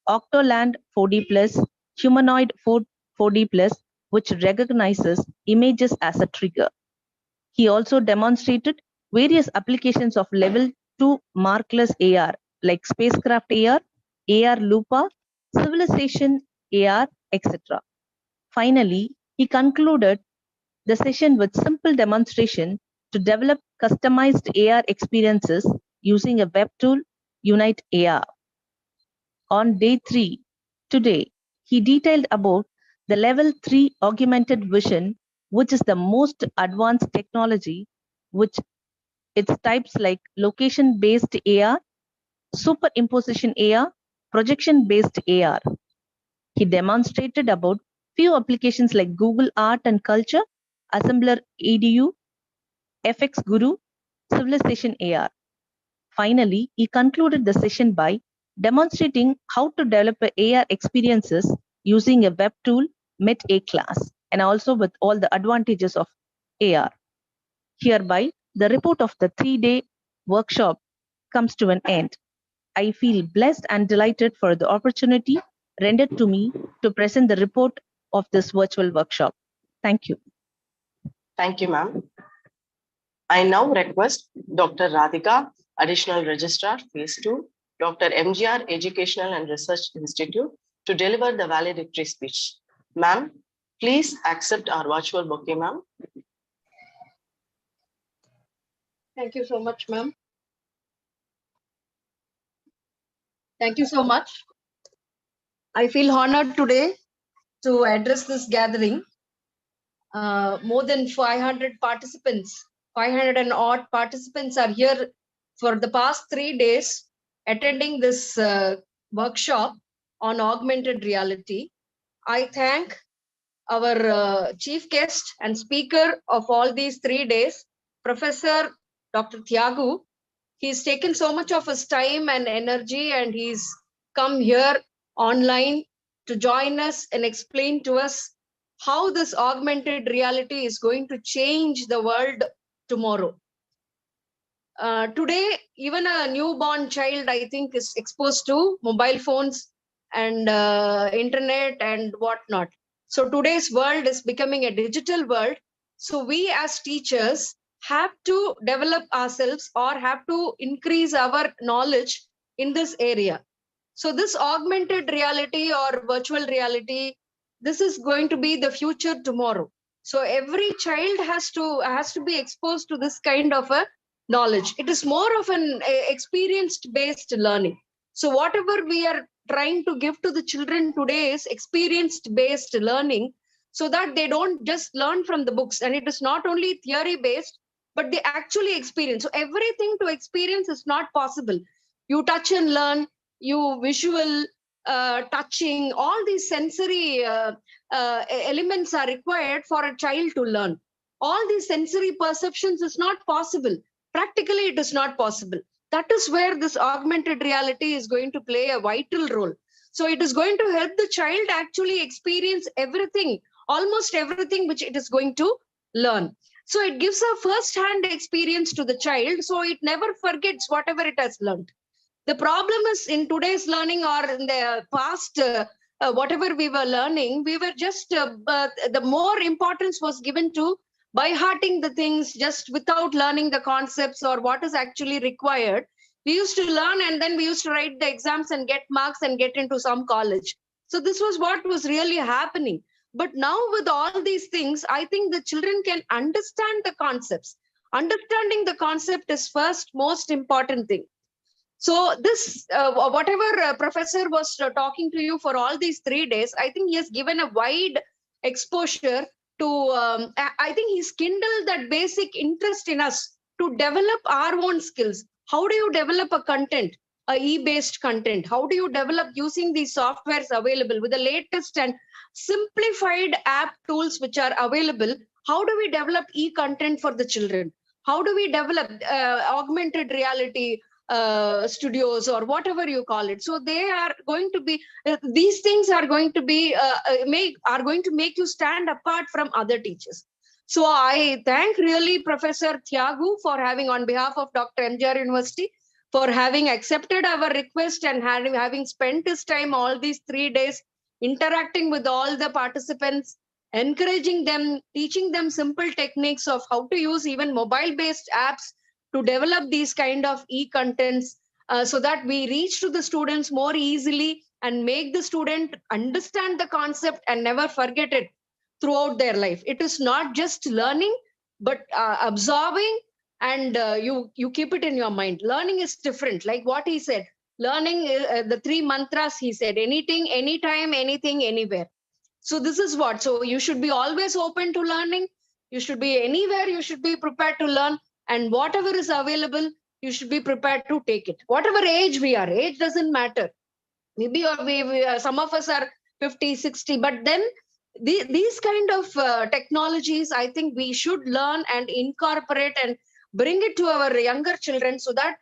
[SPEAKER 1] Octoland 4D+, Humanoid 4D+, which recognizes images as a trigger. He also demonstrated various applications of level 2 markerless AR like spacecraft AR, AR Lupa, civilization AR, etc. Finally, he concluded the session with simple demonstration to develop customized AR experiences using a web tool, Unite AR. On day 3, today, he detailed about the level 3 augmented vision, which is the most advanced technology, which its types like location-based AR, superimposition AR, projection-based AR. He demonstrated about few applications like Google Art and Culture, Assembler EDU, FX Guru, Civilization AR. Finally, he concluded the session by demonstrating how to develop AR experiences using a web tool, Met A class, and also with all the advantages of AR. Hereby, the report of the 3-day workshop comes to an end. I feel blessed and delighted for the opportunity rendered to me to present the report of this virtual workshop. Thank you.
[SPEAKER 3] Thank you, ma'am. I now request Dr. Radhika, Additional Registrar, Phase 2, Dr. MGR, Educational and Research Institute, to deliver the valedictory speech. Ma'am, please accept our virtual bouquet, ma'am.
[SPEAKER 4] Thank you so much, ma'am. Thank you so much. I feel honored today to address this gathering. More than 500 participants, 500 and odd participants are here for the past 3 days attending this workshop on augmented reality. I thank our chief guest and speaker of all these 3 days, Professor Dr. Thiagu. He's taken so much of his time and energy, and he's come here online to join us and explain to us how this augmented reality is going to change the world tomorrow. Today, even a newborn child, I think, is exposed to mobile phones and internet and whatnot. So today's world is becoming a digital world. So we as teachers have to develop ourselves or have to increase our knowledge in this area. So this augmented reality or virtual reality, this is going to be the future tomorrow. So every child has to be exposed to this kind of a knowledge. It is more of an experience-based learning. So whatever we are trying to give to the children today is experience-based learning, so that they don't just learn from the books. And it is not only theory-based, but they actually experience. So everything to experience is not possible. You touch and learn, you visual, touching, all these sensory elements are required for a child to learn. All these sensory perceptions is not possible. Practically, it is not possible. That is where this augmented reality is going to play a vital role. So it is going to help the child actually experience everything, almost everything which it is going to learn. So it gives a first-hand experience to the child, so it never forgets whatever it has learned. The problem is in today's learning or in the past, whatever we were learning, we were just, the more importance was given to by-hearting the things just without learning the concepts or what is actually required. We used to learn and then we used to write the exams and get marks and get into some college. So this was what was really happening. But now with all these things, I think the children can understand the concepts. Understanding the concept is first most important thing. So this, whatever professor was talking to you for all these 3 days, I think he has given a wide exposure to, I think he's kindled that basic interest in us to develop our own skills. How do you develop a content, a e-based content? How do you develop using these softwares available with the latest and simplified app tools which are available? How do we develop e-content for the children? How do we develop augmented reality studios or whatever you call it? So they are going to be, these things are going to be, make you stand apart from other teachers. So I thank really Professor Thiagu for having, on behalf of Dr. MGR University, for having accepted our request and having spent his time all these 3 days interacting with all the participants, encouraging them, teaching them simple techniques of how to use even mobile-based apps to develop these kind of e-contents, so that we reach to the students more easily and make the student understand the concept and never forget it throughout their life. It is not just learning, but absorbing, and you keep it in your mind. Learning is different. Like what he said, learning, the 3 mantras he said: anything, anytime, anything, anywhere. So this is what. So you should be always open to learning. You should be anywhere. You should be prepared to learn. And whatever is available, you should be prepared to take it. Whatever age we are, age doesn't matter. Maybe some of us are 50, 60, but then these kind of technologies, I think we should learn and incorporate and bring it to our younger children, so that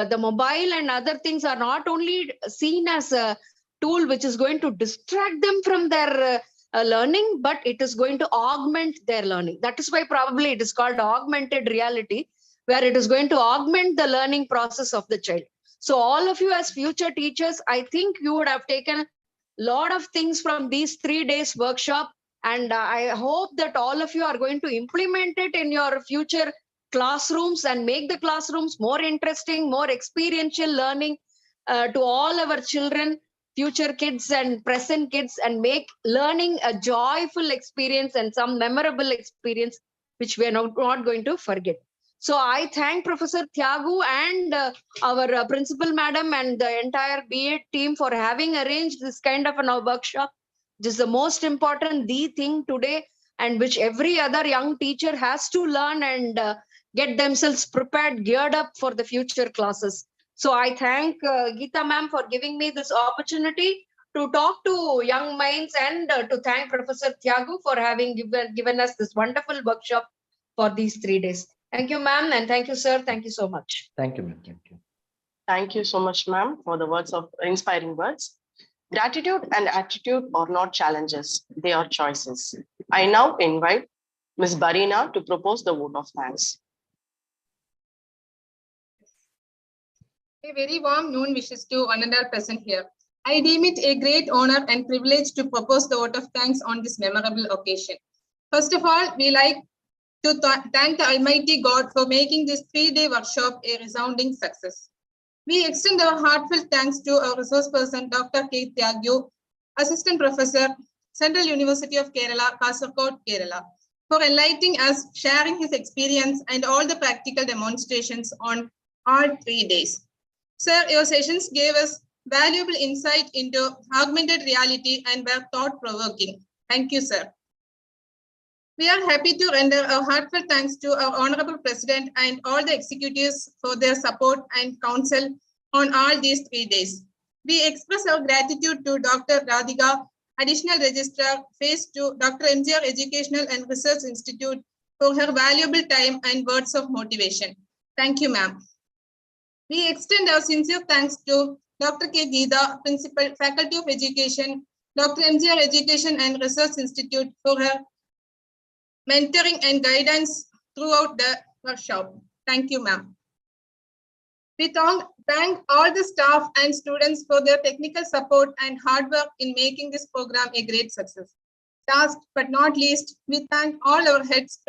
[SPEAKER 4] the mobile and other things are not only seen as a tool which is going to distract them from their learning, but it is going to augment their learning. That is why probably it is called augmented reality, where it is going to augment the learning process of the child. So all of you as future teachers, I think you would have taken a lot of things from these 3 days workshop. And I hope that all of you are going to implement it in your future classrooms and make the classrooms more interesting, more experiential learning to all our children, future kids and present kids, and make learning a joyful experience and some memorable experience, which we are not going to forget. So I thank Professor Thiagu and our principal madam and the entire B.Ed team for having arranged this kind of a workshop. This is the most important thing today, and which every other young teacher has to learn and get themselves prepared, geared up for the future classes. So I thank Geeta ma'am for giving me this opportunity to talk to young minds, and to thank Professor Thiagu for having given us this wonderful workshop for these 3 days. Thank you, ma'am, and thank you, sir. Thank you so much.
[SPEAKER 2] Thank you, ma'am. Thank you.
[SPEAKER 3] Thank you so much, ma'am, for the words of inspiring words. Gratitude and attitude are not challenges, they are choices. I now invite Ms. Barina to propose the vote of thanks.
[SPEAKER 5] A very warm noon wishes to one and all present here. I deem it a great honor and privilege to propose the vote of thanks on this memorable occasion. First of all, we like to thank the Almighty God for making this 3-day workshop a resounding success. We extend our heartfelt thanks to our resource person, Dr. K. Thiagu, Assistant Professor, Central University of Kerala, Kasaragod, Kerala, for enlightening us, sharing his experience and all the practical demonstrations on all 3 days. Sir, your sessions gave us valuable insight into augmented reality and were thought-provoking. Thank you, sir. We are happy to render our heartfelt thanks to our Honorable President and all the executives for their support and counsel on all these 3 days. We express our gratitude to Dr. Radhika, Additional Registrar, Phase 2, Dr. MGR Educational and Research Institute, for her valuable time and words of motivation. Thank you, ma'am. We extend our sincere thanks to Dr. K. Geeta, Principal, Faculty of Education, Dr. MGR Education and Research Institute, for her mentoring and guidance throughout the workshop. Thank you, ma'am. We thank all the staff and students for their technical support and hard work in making this program a great success. Last but not least, we thank all our heads,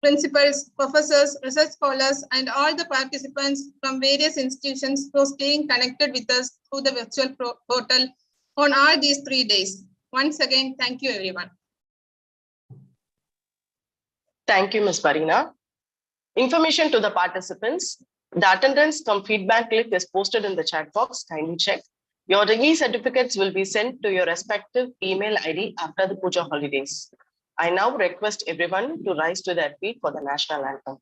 [SPEAKER 5] principals, professors, research scholars, and all the participants from various institutions for staying connected with us through the virtual portal on all these 3 days. Once again, thank you, everyone.
[SPEAKER 3] Thank you, Ms. Barina. Information to the participants. The attendance cum feedback link is posted in the chat box. Kindly check. Your degree certificates will be sent to your respective email ID after the Puja holidays. I now request everyone to rise to their feet for the national anthem.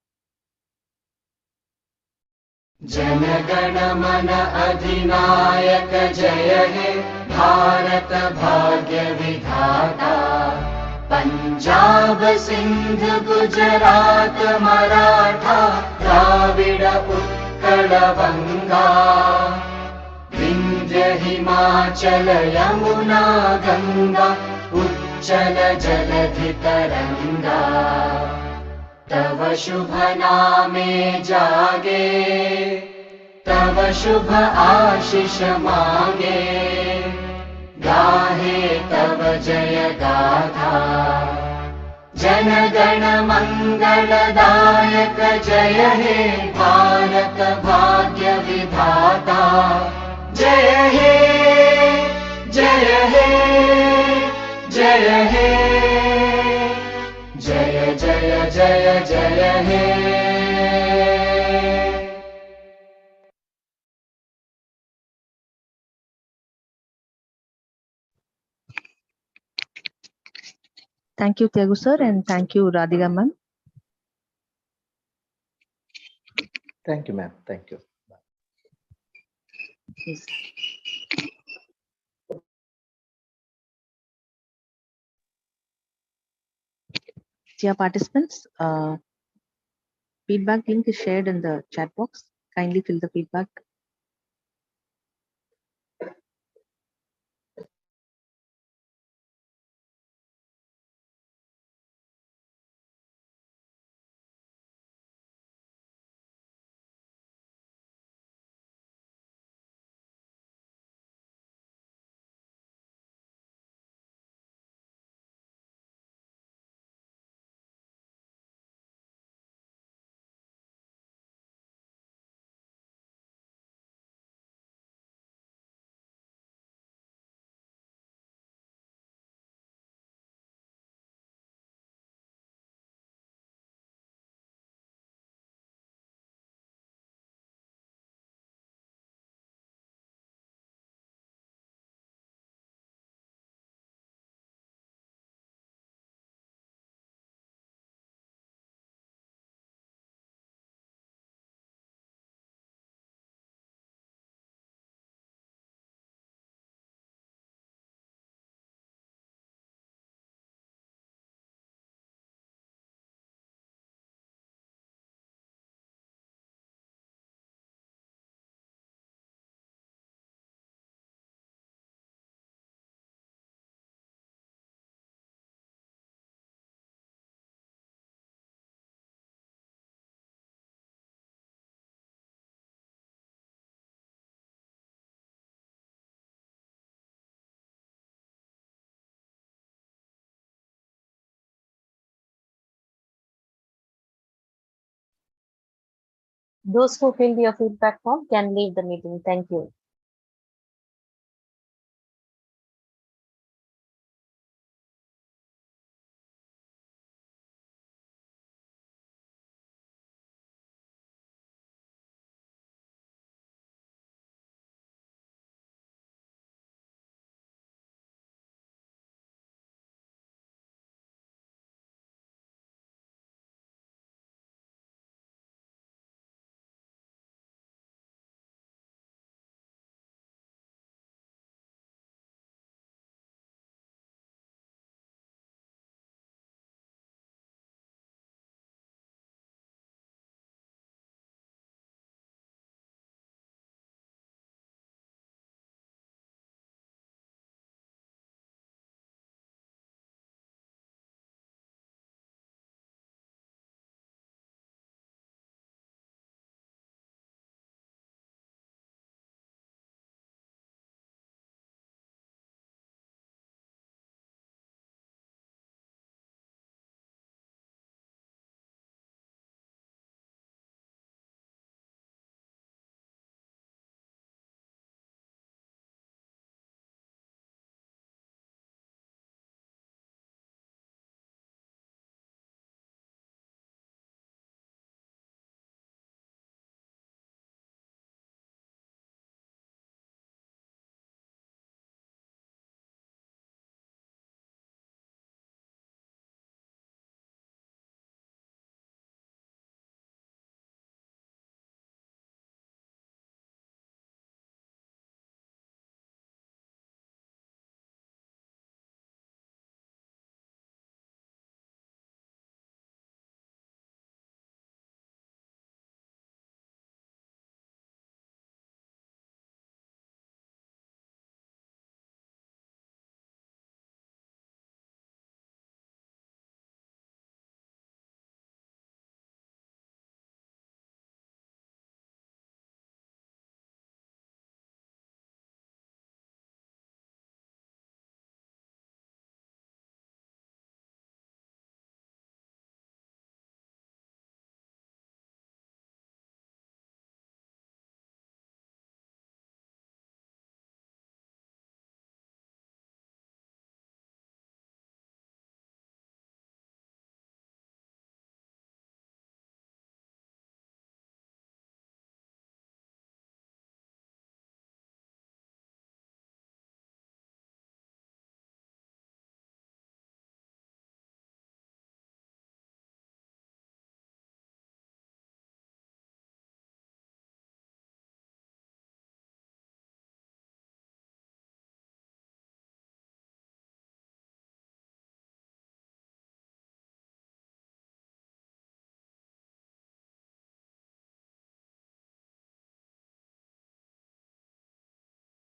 [SPEAKER 6] Jana Gana Mana Adhinayak Jaya He Bharat Bhagya Vidhata Punjab Sindh Gujarat Maratha Dravida Utkala Vanga Vindhya Himachal Yamuna Ganga चल जलधि तरंगा तव शुभ नामे जागे तव शुभ आशीष मांगे गाहे तव जय गाथा जन गण मंगलदायक जय हे भारत भाग्य विधाता जय हे जय हे जय हे जय जय जय जय हे
[SPEAKER 1] Thank you, Tyagu sir, and thank you, Radhika ma'am.
[SPEAKER 2] Thank you, ma'am. Thank you.
[SPEAKER 1] Yes. Dear participants, feedback link is shared in the chat box. Kindly fill the feedback.
[SPEAKER 7] Those who filled your feedback form can leave the meeting. Thank you.